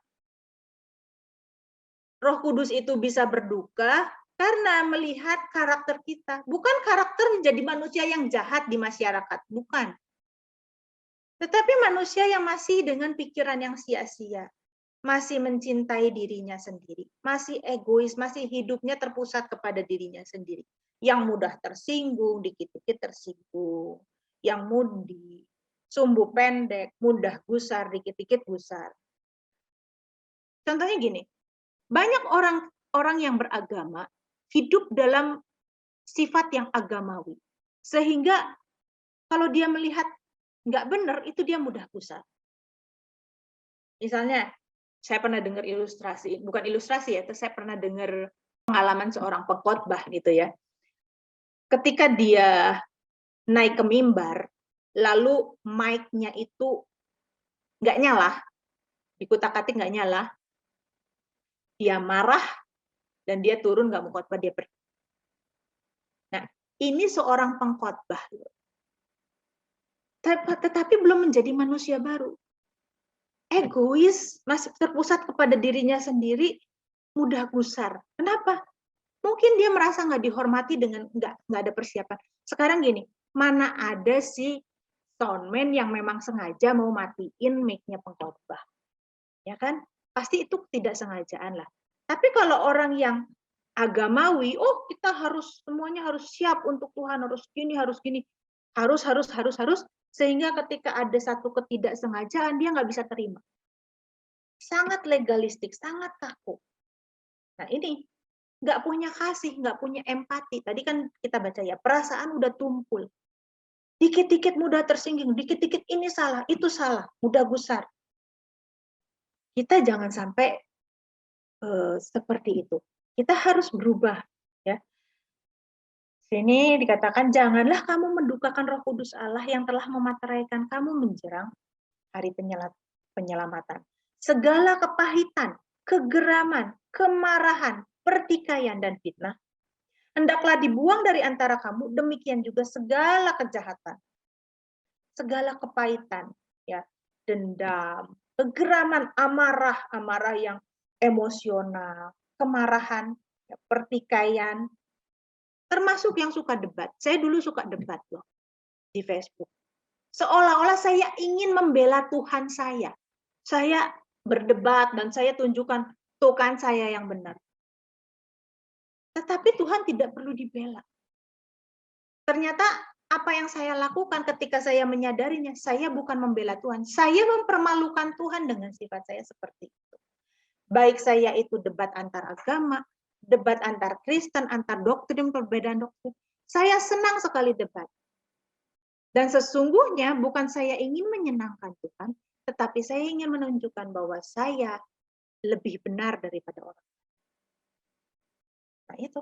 Roh Kudus itu bisa berduka karena melihat karakter kita. Bukan karakter menjadi manusia yang jahat di masyarakat, bukan. Tetapi manusia yang masih dengan pikiran yang sia-sia, masih mencintai dirinya sendiri, masih egois, masih hidupnya terpusat kepada dirinya sendiri. Yang mudah tersinggung, dikit-dikit tersinggung. Yang mudi, sumbu pendek, mudah gusar, dikit-dikit gusar. Contohnya gini, banyak orang yang beragama hidup dalam sifat yang agamawi. Sehingga kalau dia melihat nggak benar, itu dia mudah gusar. Misalnya, saya pernah dengar ilustrasi, bukan ilustrasi ya, saya pernah dengar pengalaman seorang pengkhotbah gitu ya. Ketika dia naik ke mimbar, lalu mic-nya itu nggak nyala, dikutak-katik nggak nyala, dia marah dan dia turun nggak mau khotbah, dia pergi. Nah, ini seorang pengkhotbah, tetapi belum menjadi manusia baru. Egois, masih terpusat kepada dirinya sendiri, mudah gusar. Kenapa? Mungkin dia merasa nggak dihormati dengan nggak ada persiapan. Sekarang gini, mana ada sih soundman yang memang sengaja mau matiin mic-nya pengkhotbah, ya kan? Pasti itu tidak sengajaan lah. Tapi kalau orang yang agamawi, oh kita harus semuanya harus siap untuk Tuhan, harus gini, harus, sehingga ketika ada satu ketidaksengajaan dia nggak bisa terima. Sangat legalistik, sangat kaku. Nah ini nggak punya kasih, nggak punya empati. Tadi kan kita baca ya, perasaan udah tumpul. Dikit-dikit mudah tersinggung, dikit-dikit ini salah, itu salah, mudah gusar. Kita jangan sampai seperti itu. Kita harus berubah, ya. Sini dikatakan janganlah kamu mendukakan Roh Kudus Allah yang telah memateraikan kamu menjelang hari penyelamatan. Segala kepahitan, kegeraman, kemarahan, pertikaian dan fitnah hendaklah dibuang dari antara kamu, demikian juga segala kejahatan, segala kepahitan, ya, dendam, kegeraman, amarah yang emosional, kemarahan, ya, pertikaian, termasuk yang suka debat. Saya dulu suka debat loh di Facebook. Seolah-olah saya ingin membela Tuhan saya. Saya berdebat dan saya tunjukkan, tuh kan saya yang benar. Tetapi Tuhan tidak perlu dibela. Ternyata apa yang saya lakukan ketika saya menyadarinya, saya bukan membela Tuhan. Saya mempermalukan Tuhan dengan sifat saya seperti itu. Baik saya itu debat antar agama, debat antar Kristen, antar doktrin, perbedaan doktrin. Saya senang sekali debat. Dan sesungguhnya bukan saya ingin menyenangkan Tuhan, tetapi saya ingin menunjukkan bahwa saya lebih benar daripada orang. Nah itu,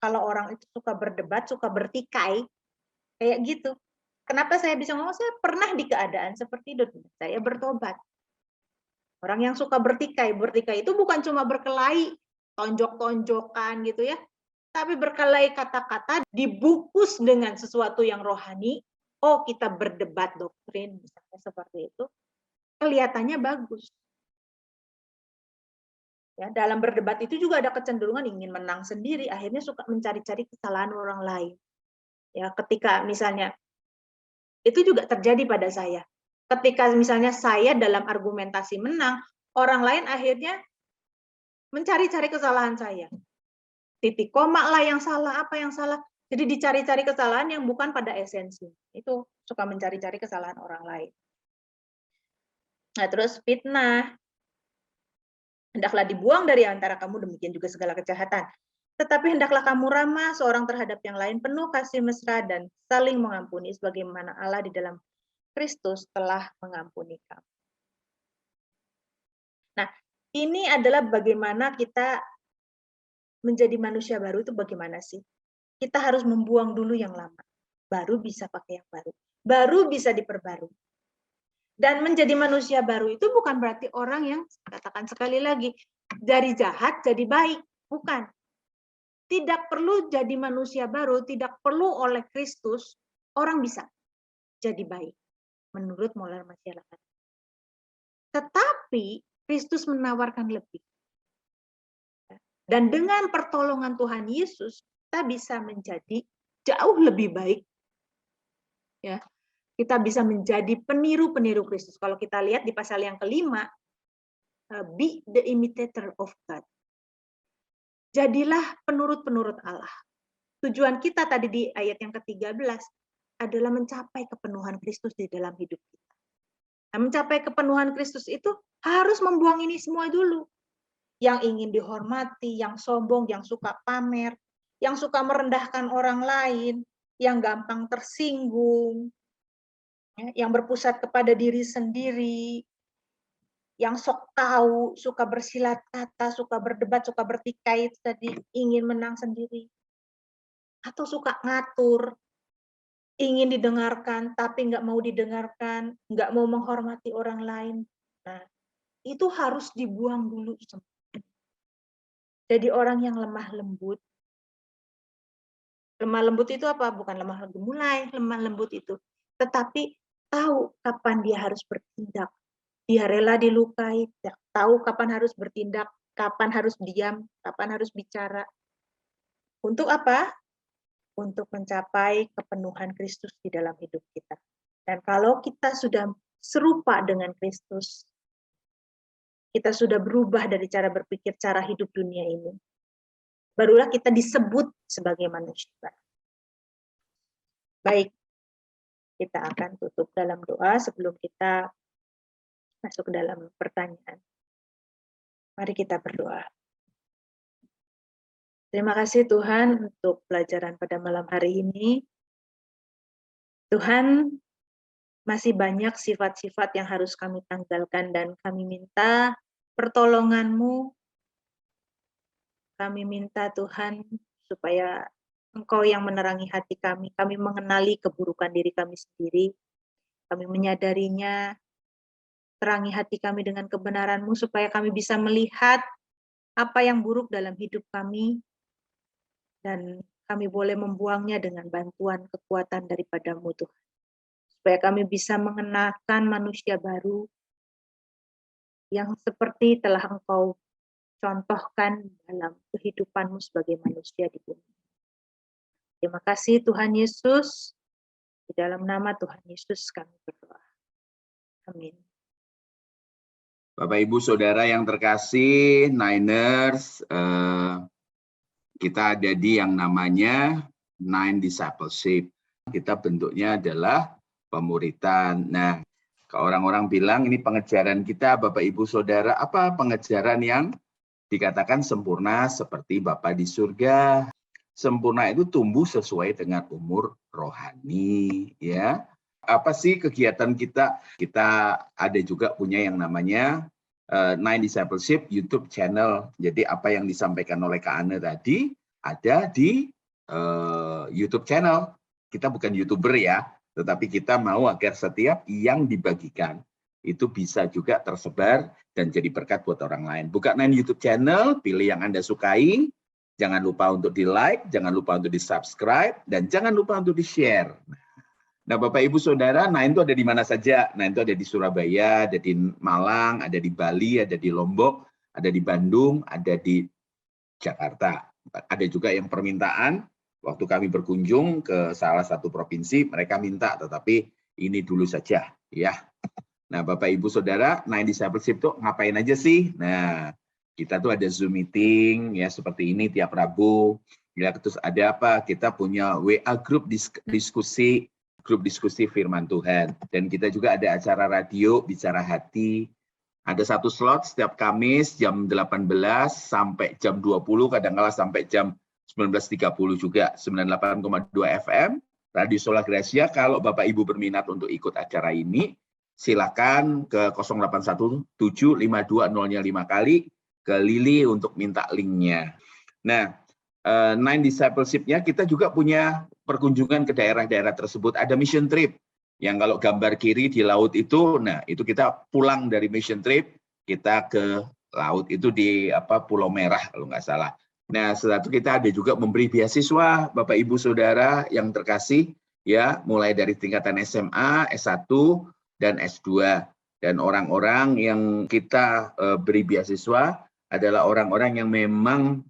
kalau orang itu suka berdebat, suka bertikai, kayak gitu. Kenapa saya bisa ngomong? Saya pernah di keadaan seperti itu. Saya bertobat. Orang yang suka bertikai itu bukan cuma berkelahi, tonjok-tonjokan gitu ya, tapi berkelahi kata-kata dibungkus dengan sesuatu yang rohani. Oh, kita berdebat doktrin, misalnya seperti itu, kelihatannya bagus. Ya, dalam berdebat itu juga ada kecenderungan ingin menang sendiri, akhirnya suka mencari-cari kesalahan orang lain. Ya, ketika misalnya itu juga terjadi pada saya. Ketika misalnya saya dalam argumentasi menang, orang lain akhirnya mencari-cari kesalahan saya. Titik koma lah yang salah, apa yang salah. Jadi dicari-cari kesalahan yang bukan pada esensi. Itu suka mencari-cari kesalahan orang lain. Nah, terus fitnah. Hendaklah dibuang dari antara kamu, demikian juga segala kejahatan. Tetapi hendaklah kamu ramah seorang terhadap yang lain, penuh kasih mesra dan saling mengampuni, sebagaimana Allah di dalam Kristus telah mengampuni kamu. Nah, ini adalah bagaimana kita menjadi manusia baru itu bagaimana sih? Kita harus membuang dulu yang lama, baru bisa pakai yang baru. baru bisa diperbarui. Dan menjadi manusia baru itu bukan berarti orang yang, katakan sekali lagi, dari jahat jadi baik. Bukan. Tidak perlu jadi manusia baru, tidak perlu oleh Kristus, orang bisa jadi baik. Menurut moral masyarakat. Tetapi Kristus menawarkan lebih. Dan dengan pertolongan Tuhan Yesus, kita bisa menjadi jauh lebih baik. Ya, kita bisa menjadi peniru-peniru Kristus. Kalau kita lihat di pasal yang kelima, be the imitator of God. Jadilah penurut-penurut Allah. Tujuan kita tadi di ayat yang ke-13 adalah mencapai kepenuhan Kristus di dalam hidup kita. Nah, mencapai kepenuhan Kristus itu harus membuang ini semua dulu. Yang ingin dihormati, yang sombong, yang suka pamer, yang suka merendahkan orang lain, yang gampang tersinggung, yang berpusat kepada diri sendiri, yang sok tahu, suka bersilat kata, suka berdebat, suka bertikai, tadi ingin menang sendiri. Atau suka ngatur, ingin didengarkan, tapi nggak mau didengarkan, nggak mau menghormati orang lain. Nah, itu harus dibuang dulu semua. Jadi orang yang lemah lembut. Lemah lembut itu apa? Bukan lemah gemulai, lemah lembut itu. Tetapi tahu kapan dia harus bertindak. Dia rela dilukai, tahu kapan harus bertindak, kapan harus diam, kapan harus bicara. Untuk apa? Untuk mencapai kepenuhan Kristus di dalam hidup kita. Dan kalau kita sudah serupa dengan Kristus, kita sudah berubah dari cara berpikir, cara hidup dunia ini, barulah kita disebut sebagai manusia. Baik, kita akan tutup dalam doa sebelum kita masuk ke dalam pertanyaan. Mari kita berdoa. Terima kasih Tuhan untuk pelajaran pada malam hari ini. Tuhan, masih banyak sifat-sifat yang harus kami tanggalkan dan kami minta pertolongan-Mu. Kami minta Tuhan supaya Engkau yang menerangi hati kami. Kami mengenali keburukan diri kami sendiri. Kami menyadarinya. Terangi hati kami dengan kebenaran-Mu supaya kami bisa melihat apa yang buruk dalam hidup kami. Dan kami boleh membuangnya dengan bantuan kekuatan daripada-Mu Tuhan. Supaya kami bisa mengenakan manusia baru yang seperti telah Engkau contohkan dalam kehidupan-Mu sebagai manusia di bumi. Terima kasih Tuhan Yesus. Di dalam nama Tuhan Yesus kami berdoa. Amin. Bapak Ibu Saudara yang terkasih, Niners, kita ada di yang namanya Nine Discipleship. Kita bentuknya adalah pemuritan. Nah, orang-orang bilang ini pengejaran kita, Bapak Ibu Saudara, apa pengejaran yang dikatakan sempurna seperti Bapa di surga? Sempurna itu tumbuh sesuai dengan umur rohani, ya. Apa sih kegiatan kita? Kita ada juga punya yang namanya Nine Discipleship YouTube channel. Jadi apa yang disampaikan oleh Kak Ane tadi ada di YouTube channel. Kita bukan YouTuber ya, tetapi kita mau agar setiap yang dibagikan itu bisa juga tersebar dan jadi berkat buat orang lain. Buka Nine YouTube channel, pilih yang Anda sukai. Jangan lupa untuk di-like, jangan lupa untuk di-subscribe, dan jangan lupa untuk di-share. Nah, Bapak Ibu Saudara, Nine itu ada di mana saja? Nine itu ada di Surabaya, ada di Malang, ada di Bali, ada di Lombok, ada di Bandung, ada di Jakarta. Ada juga yang permintaan, waktu kami berkunjung ke salah satu provinsi, mereka minta, tetapi ini dulu saja. Ya. Nah, Bapak Ibu Saudara, Nine Discipleship itu ngapain aja sih? Nah, kita tuh ada Zoom meeting ya seperti ini tiap Rabu. Ya, terus ada apa? Kita punya WA grup diskusi firman Tuhan. Dan kita juga ada acara radio Bicara Hati. Ada satu slot setiap Kamis jam 18 sampai jam 20, kadang-kala sampai jam 19.30 juga. 98,2 FM Radio Sola Gracia. Kalau Bapak Ibu berminat untuk ikut acara ini, silakan ke 08175205 kali ke Lili untuk minta linknya. Nah, Nine Discipleship-nya kita juga punya perkunjungan ke daerah-daerah tersebut. Ada mission trip. Yang kalau gambar kiri di laut itu, nah itu kita pulang dari mission trip, kita ke laut itu di Pulau Merah kalau nggak salah. Nah setelah itu kita ada juga memberi beasiswa Bapak Ibu Saudara yang terkasih, ya mulai dari tingkatan SMA, S1, dan S2. Dan orang-orang yang kita beri beasiswa adalah orang-orang yang memang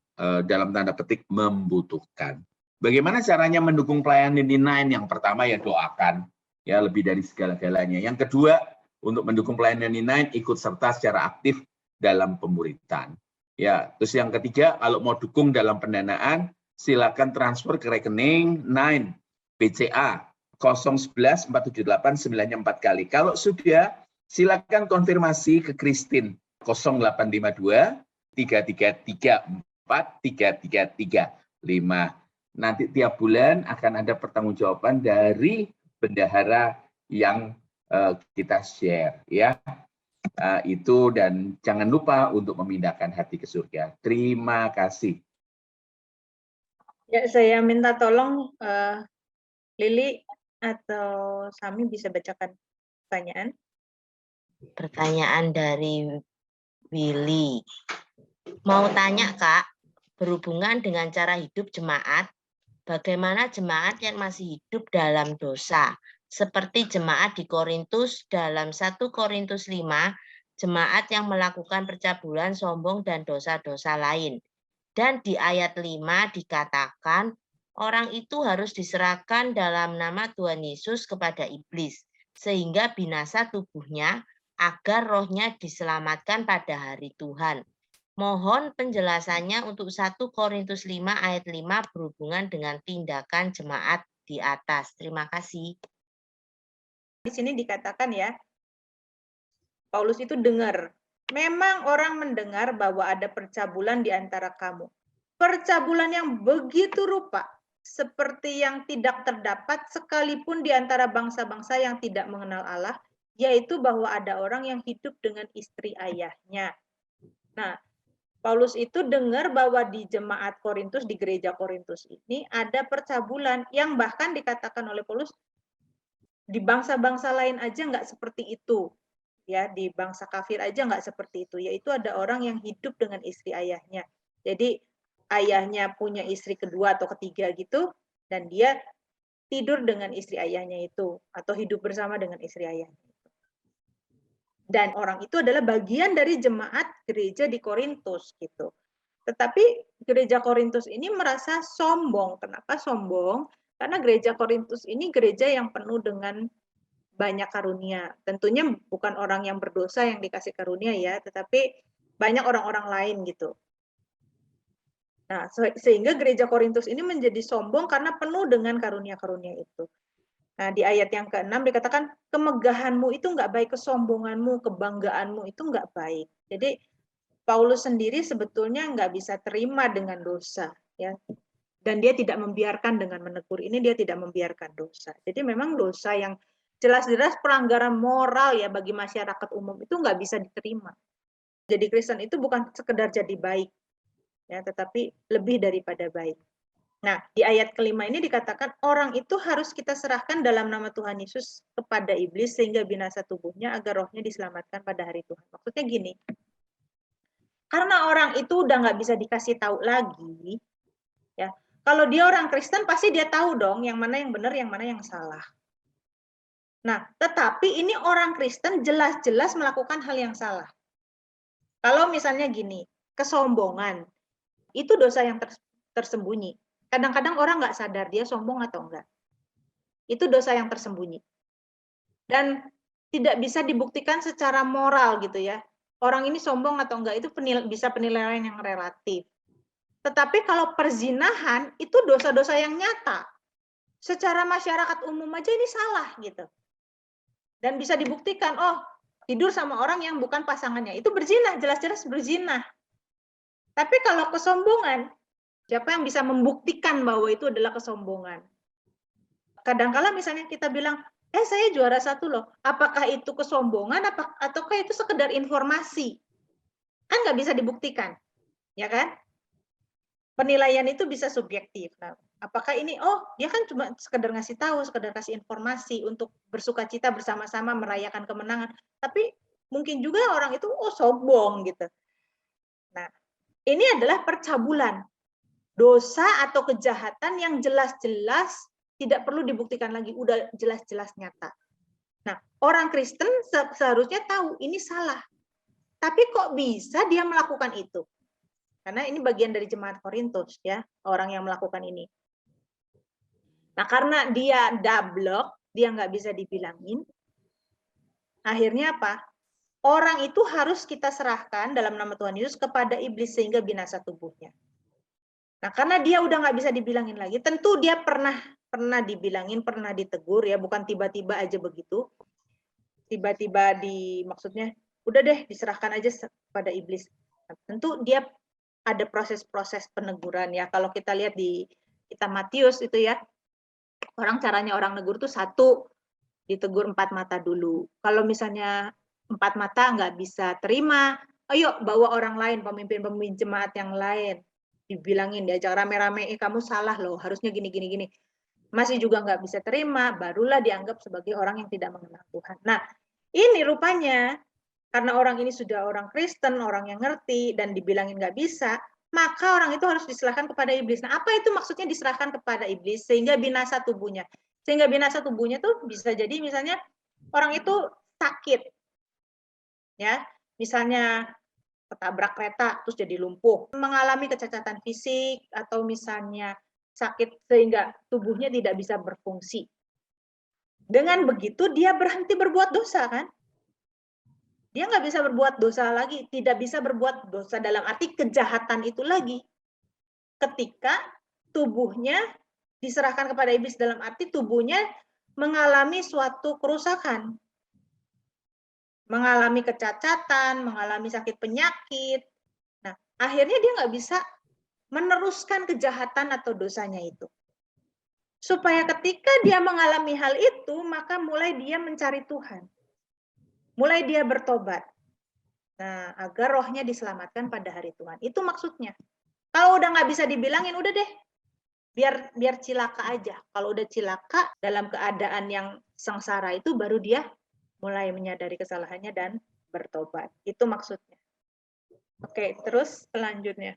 dalam tanda petik membutuhkan. Bagaimana caranya mendukung pelayanan di Nine? Yang pertama ya doakan, ya lebih dari segala-galanya. Yang kedua, untuk mendukung pelayanan di Nine, ikut serta secara aktif dalam pemuritan. Ya, terus yang ketiga, kalau mau dukung dalam pendanaan, silakan transfer ke rekening Nine BCA 011 478 9 4 kali. Kalau sudah, silakan konfirmasi ke Christine 0852 3334 3335. Nanti tiap bulan akan ada pertanggungjawaban dari bendahara yang kita share, ya. Itu, dan jangan lupa untuk memindahkan hati ke surga. Terima kasih. Ya, saya minta tolong Lili atau Sami bisa bacakan pertanyaan. Pertanyaan dari Willy. Mau tanya Kak, berhubungan dengan cara hidup jemaat, bagaimana jemaat yang masih hidup dalam dosa? Seperti jemaat di Korintus dalam 1 Korintus 5, jemaat yang melakukan percabulan, sombong, dan dosa-dosa lain. Dan di ayat 5 dikatakan, orang itu harus diserahkan dalam nama Tuhan Yesus kepada iblis, sehingga binasa tubuhnya, agar rohnya diselamatkan pada hari Tuhan. Mohon penjelasannya untuk 1 Korintus 5 ayat 5 berhubungan dengan tindakan jemaat di atas. Terima kasih. Di sini dikatakan ya, Paulus itu dengar. Memang orang mendengar bahwa ada percabulan di antara kamu. Percabulan yang begitu rupa, seperti yang tidak terdapat sekalipun di antara bangsa-bangsa yang tidak mengenal Allah, yaitu bahwa ada orang yang hidup dengan istri ayahnya. Nah, Paulus itu dengar bahwa di jemaat Korintus, di gereja Korintus ini ada percabulan yang bahkan dikatakan oleh Paulus di bangsa-bangsa lain aja nggak seperti itu, ya, di bangsa kafir aja nggak seperti itu, yaitu ada orang yang hidup dengan istri ayahnya. Jadi ayahnya punya istri kedua atau ketiga gitu, dan dia tidur dengan istri ayahnya itu atau hidup bersama dengan istri ayahnya. Dan orang itu adalah bagian dari jemaat gereja di Korintus gitu. Tetapi gereja Korintus ini merasa sombong. Kenapa sombong? Karena gereja Korintus ini gereja yang penuh dengan banyak karunia. Tentunya bukan orang yang berdosa yang dikasih karunia ya, tetapi banyak orang-orang lain gitu. Nah, sehingga gereja Korintus ini menjadi sombong karena penuh dengan karunia-karunia itu. Nah, di ayat yang ke-6 dikatakan, kemegahanmu itu nggak baik, kesombonganmu, kebanggaanmu itu nggak baik. Jadi, Paulus sendiri sebetulnya nggak bisa terima dengan dosa, ya. Dan dia tidak membiarkan dengan menegur ini, dia tidak membiarkan dosa. Jadi memang dosa yang jelas-jelas pelanggaran moral ya bagi masyarakat umum itu nggak bisa diterima. Jadi Kristen itu bukan sekedar jadi baik, ya, tetapi lebih daripada baik. Nah, di ayat kelima ini dikatakan orang itu harus kita serahkan dalam nama Tuhan Yesus kepada iblis sehingga binasa tubuhnya agar rohnya diselamatkan pada hari Tuhan. Maksudnya gini, karena orang itu udah nggak bisa dikasih tahu lagi, ya. Kalau dia orang Kristen pasti dia tahu dong yang mana yang benar, yang mana yang salah. Nah, tetapi ini orang Kristen jelas-jelas melakukan hal yang salah. Kalau misalnya gini, kesombongan, itu dosa yang tersembunyi. Kadang-kadang orang nggak sadar dia sombong atau enggak. Itu dosa yang tersembunyi. Dan tidak bisa dibuktikan secara moral gitu ya. Orang ini sombong atau enggak itu bisa penilaian yang relatif. Tetapi kalau perzinahan itu dosa-dosa yang nyata. Secara masyarakat umum aja ini salah gitu. Dan bisa dibuktikan, oh tidur sama orang yang bukan pasangannya. Itu berzina, jelas-jelas berzina. Tapi kalau kesombongan, siapa yang bisa membuktikan bahwa itu adalah kesombongan? Kadang-kala misalnya kita bilang, saya juara 1 loh. Apakah itu kesombongan ataukah itu sekedar informasi? Kan nggak bisa dibuktikan, ya kan? Penilaian itu bisa subjektif. Nah, Apakah ini, oh dia kan cuma sekedar ngasih tahu, sekedar kasih informasi untuk bersukacita bersama-sama merayakan kemenangan. Tapi mungkin juga orang itu, oh sombong gitu. Nah, ini adalah percabulan. Dosa atau kejahatan yang jelas-jelas tidak perlu dibuktikan lagi, udah jelas-jelas nyata. Nah, orang Kristen seharusnya tahu ini salah. Tapi kok bisa dia melakukan itu? Karena ini bagian dari jemaat Korintus ya, orang yang melakukan ini. Nah, karena dia dablek, dia nggak bisa dibilangin. Akhirnya apa? Orang itu harus kita serahkan dalam nama Tuhan Yesus kepada iblis sehingga binasa tubuhnya. Nah, karena dia udah nggak bisa dibilangin lagi, tentu dia pernah dibilangin, pernah ditegur ya, bukan tiba-tiba aja begitu. Tiba-tiba maksudnya, udah deh diserahkan aja kepada iblis. Nah, tentu dia ada proses-proses peneguran ya. Kalau kita lihat di kitab Matius itu ya, caranya orang negur tuh satu, ditegur 4 mata dulu. Kalau misalnya 4 mata nggak bisa terima, ayo bawa orang lain, pemimpin-pemimpin jemaat yang lain. Dibilangin, diajak rame-rame, kamu salah loh, harusnya gini. Masih juga nggak bisa terima, barulah dianggap sebagai orang yang tidak mengenal Tuhan. Nah, ini rupanya, karena orang ini sudah orang Kristen, orang yang ngerti, dan dibilangin nggak bisa, maka orang itu harus diserahkan kepada iblis. Nah, apa itu maksudnya diserahkan kepada iblis? Sehingga binasa tubuhnya. Sehingga binasa tubuhnya tuh bisa jadi misalnya orang itu sakit. Ya, misalnya ketabrak kereta terus jadi lumpuh, mengalami kecacatan fisik atau misalnya sakit sehingga tubuhnya tidak bisa berfungsi. Dengan begitu dia berhenti berbuat dosa kan? Dia nggak bisa berbuat dosa lagi, tidak bisa berbuat dosa dalam arti kejahatan itu lagi. Ketika tubuhnya diserahkan kepada iblis dalam arti tubuhnya mengalami suatu kerusakan. Mengalami kecacatan, mengalami sakit penyakit. Nah, akhirnya dia nggak bisa meneruskan kejahatan atau dosanya itu. Supaya ketika dia mengalami hal itu, maka mulai dia mencari Tuhan. Mulai dia bertobat. Nah, agar rohnya diselamatkan pada hari Tuhan. Itu maksudnya. Kalau udah nggak bisa dibilangin, udah deh. Biar cilaka aja. Kalau udah cilaka dalam keadaan yang sengsara itu, baru dia mulai menyadari kesalahannya dan bertobat. Itu maksudnya. Oke, terus selanjutnya.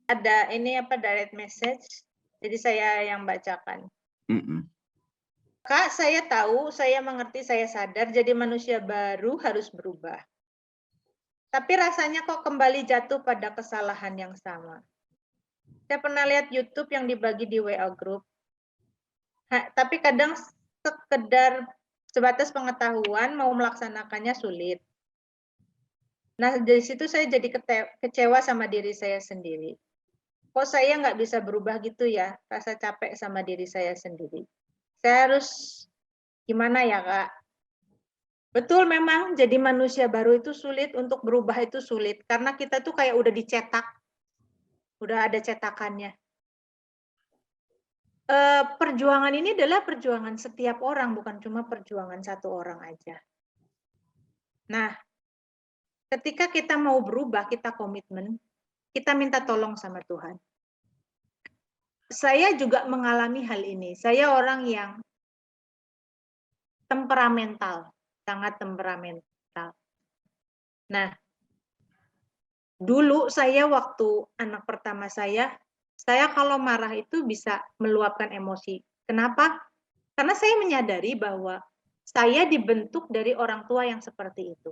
Ada ini direct message. Jadi saya yang bacakan. Kak, saya tahu, saya mengerti, saya sadar, jadi manusia baru harus berubah. Tapi rasanya kok kembali jatuh pada kesalahan yang sama. Saya pernah lihat YouTube yang dibagi di WA group. Tapi kadang sekedar sebatas pengetahuan, mau melaksanakannya sulit. Nah, dari situ saya jadi kecewa sama diri saya sendiri. Kok saya nggak bisa berubah gitu ya? Rasa capek sama diri saya sendiri. Saya harus gimana ya, Kak? Betul, memang jadi manusia baru itu sulit, untuk berubah itu sulit. Karena kita tuh kayak udah dicetak. Udah ada cetakannya. Perjuangan ini adalah perjuangan setiap orang, bukan cuma perjuangan satu orang aja. Nah, ketika kita mau berubah, kita komitmen, kita minta tolong sama Tuhan. Saya juga mengalami hal ini. Saya orang yang temperamental, sangat temperamental. Nah, dulu saya waktu anak pertama saya kalau marah itu bisa meluapkan emosi. Kenapa? Karena saya menyadari bahwa saya dibentuk dari orang tua yang seperti itu.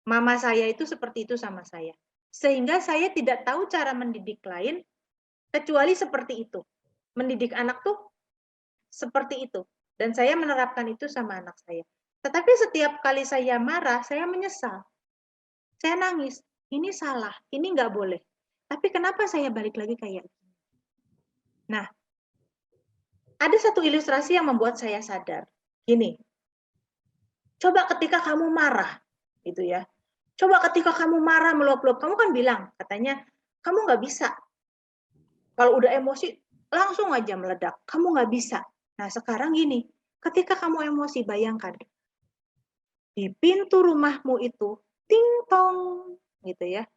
Mama saya itu seperti itu sama saya. Sehingga saya tidak tahu cara mendidik lain kecuali seperti itu. Mendidik anak tuh seperti itu. Dan saya menerapkan itu sama anak saya. Tetapi setiap kali saya marah, saya menyesal. Saya nangis. Ini salah, ini nggak boleh. Tapi kenapa saya balik lagi kayak gini? Nah, ada satu ilustrasi yang membuat saya sadar. Gini, coba ketika kamu marah, gitu ya. Coba ketika kamu marah meluap-luap, kamu kan bilang, katanya, kamu nggak bisa. Kalau udah emosi, langsung aja meledak. Kamu nggak bisa. Nah, sekarang gini, ketika kamu emosi, bayangkan. Di pintu rumahmu itu, ting tong, gitu ya.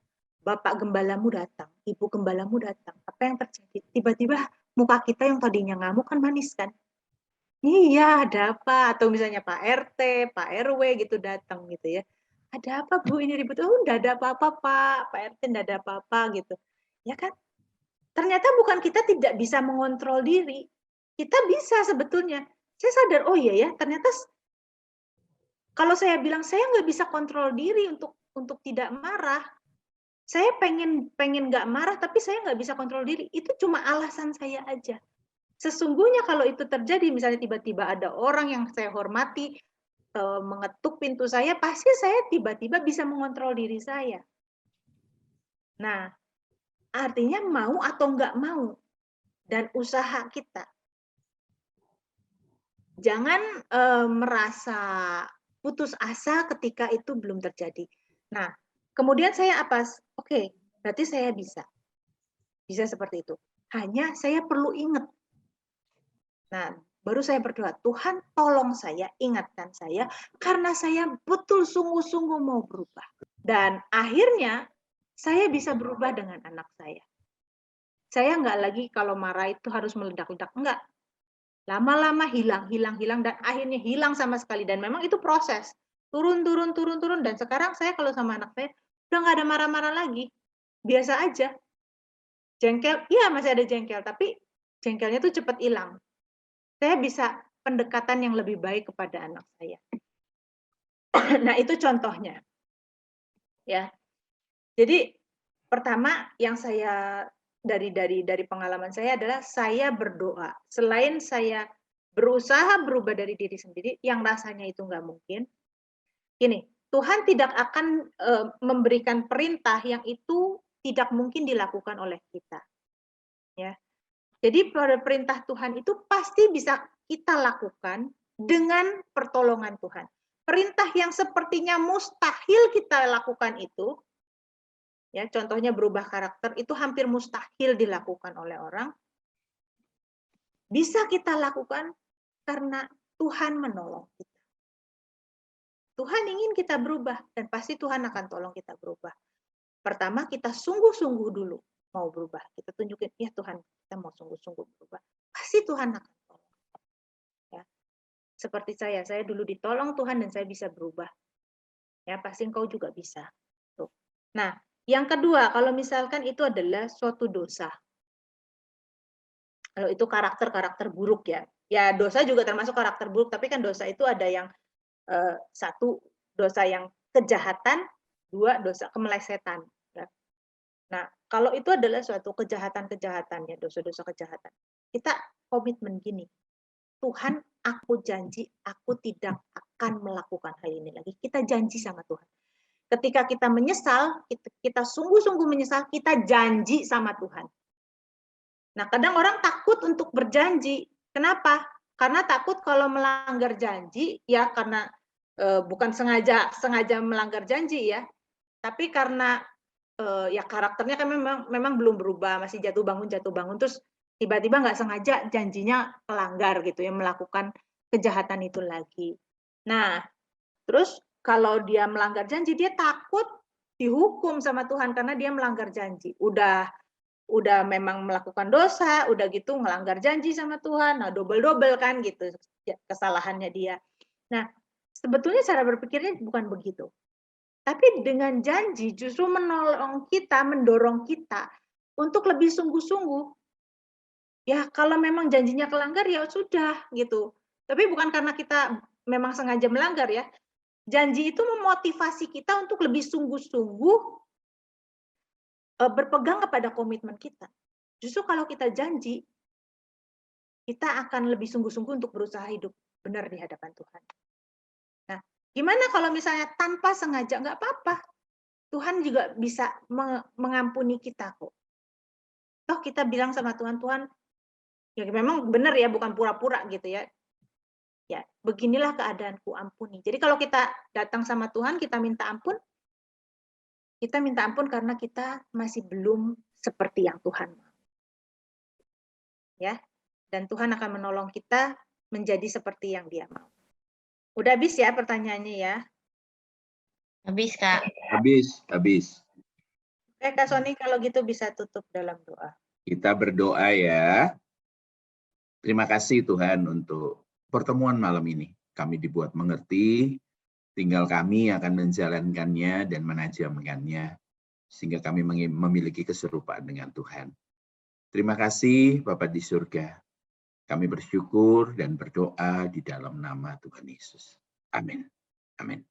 Bapak gembalamu datang, Ibu gembalamu datang. Apa yang terjadi? Tiba-tiba muka kita yang tadinya ngamuk kan manis kan? Iya, ada apa? Atau misalnya Pak RT, Pak RW gitu datang gitu ya. Ada apa Bu ini ribut? Oh, enggak ada apa-apa Pak RT enggak ada apa-apa gitu. Ya kan? Ternyata bukan kita tidak bisa mengontrol diri. Kita bisa sebetulnya. Saya sadar, oh iya ya, ternyata kalau saya bilang saya nggak bisa kontrol diri untuk tidak marah. Saya pengen nggak marah, tapi saya nggak bisa kontrol diri. Itu cuma alasan saya aja. Sesungguhnya kalau itu terjadi, misalnya tiba-tiba ada orang yang saya hormati mengetuk pintu saya, pasti saya tiba-tiba bisa mengontrol diri saya. Nah, artinya mau atau nggak mau, dan usaha kita. Jangan merasa putus asa ketika itu belum terjadi. Nah, kemudian saya apa? Oke, berarti saya bisa seperti itu. Hanya saya perlu ingat. Nah, baru saya berdoa, Tuhan tolong saya, ingatkan saya, karena saya betul sungguh-sungguh mau berubah. Dan akhirnya saya bisa berubah dengan anak saya. Saya nggak lagi kalau marah itu harus meledak-ledak, enggak. Lama-lama hilang, dan akhirnya hilang sama sekali. Dan memang itu proses. Turun, dan sekarang saya kalau sama anak saya, udah nggak ada marah-marah lagi. Biasa aja. Jengkel, iya masih ada jengkel, tapi jengkelnya tuh cepat hilang. Saya bisa pendekatan yang lebih baik kepada anak saya. Nah, itu contohnya. Ya. Jadi pertama yang saya dari pengalaman saya adalah saya berdoa. Selain saya berusaha berubah dari diri sendiri, yang rasanya itu nggak mungkin. Gini, Tuhan tidak akan memberikan perintah yang itu tidak mungkin dilakukan oleh kita. Ya. Jadi perintah Tuhan itu pasti bisa kita lakukan dengan pertolongan Tuhan. Perintah yang sepertinya mustahil kita lakukan itu, ya, contohnya berubah karakter, itu hampir mustahil dilakukan oleh orang. Bisa kita lakukan karena Tuhan menolong kita. Tuhan ingin kita berubah, dan pasti Tuhan akan tolong kita berubah. Pertama, kita sungguh-sungguh dulu mau berubah. Kita tunjukin, ya Tuhan, kita mau sungguh-sungguh berubah. Pasti Tuhan akan tolong. Ya. Seperti saya dulu ditolong Tuhan dan saya bisa berubah. Ya, pasti engkau juga bisa. Tuh. Nah, yang kedua, kalau misalkan itu adalah suatu dosa. Kalau itu karakter buruk ya. Ya, dosa juga termasuk karakter buruk, tapi kan dosa itu ada yang satu, dosa yang kejahatan, dua, dosa kemelesetan. Ya. Nah, kalau itu adalah suatu kejahatan-kejahatan, ya, dosa-dosa kejahatan. Kita komitmen gini, Tuhan, aku janji aku tidak akan melakukan hal ini lagi. Kita janji sama Tuhan. Ketika kita menyesal, kita sungguh-sungguh menyesal, kita janji sama Tuhan. Nah, kadang orang takut untuk berjanji. Kenapa? Karena takut kalau melanggar janji, ya karena bukan sengaja melanggar janji ya, tapi karena ya karakternya kan memang belum berubah, masih jatuh bangun, terus tiba-tiba nggak sengaja janjinya melanggar gitu ya, melakukan kejahatan itu lagi. Nah, terus kalau dia melanggar janji, dia takut dihukum sama Tuhan karena dia melanggar janji. Udah memang melakukan dosa, udah gitu melanggar janji sama Tuhan, nah double-double kan gitu kesalahannya dia. Nah, sebetulnya cara berpikirnya bukan begitu. Tapi dengan janji justru menolong kita, mendorong kita untuk lebih sungguh-sungguh. Ya, kalau memang janjinya kelanggar ya sudah gitu. Tapi bukan karena kita memang sengaja melanggar ya. Janji itu memotivasi kita untuk lebih sungguh-sungguh berpegang kepada komitmen kita. Justru kalau kita janji, kita akan lebih sungguh-sungguh untuk berusaha hidup benar di hadapan Tuhan. Nah, gimana kalau misalnya tanpa sengaja? Nggak apa-apa. Tuhan juga bisa mengampuni kita kok. Toh kita bilang sama Tuhan, Tuhan, ya memang benar ya, bukan pura-pura gitu ya. Ya, beginilah keadaanku, ampuni. Jadi kalau kita datang sama Tuhan, kita minta ampun karena kita masih belum seperti yang Tuhan mau. Ya, dan Tuhan akan menolong kita menjadi seperti yang Dia mau. Udah habis ya pertanyaannya ya? Habis, Kak. Habis. Oke, Kak Sony, kalau gitu bisa tutup dalam doa. Kita berdoa ya. Terima kasih Tuhan untuk pertemuan malam ini. Kami dibuat mengerti, tinggal kami akan menjalankannya dan menajamkannya, sehingga kami memiliki keserupaan dengan Tuhan. Terima kasih Bapa di surga. Kami bersyukur dan berdoa di dalam nama Tuhan Yesus. Amin. Amin.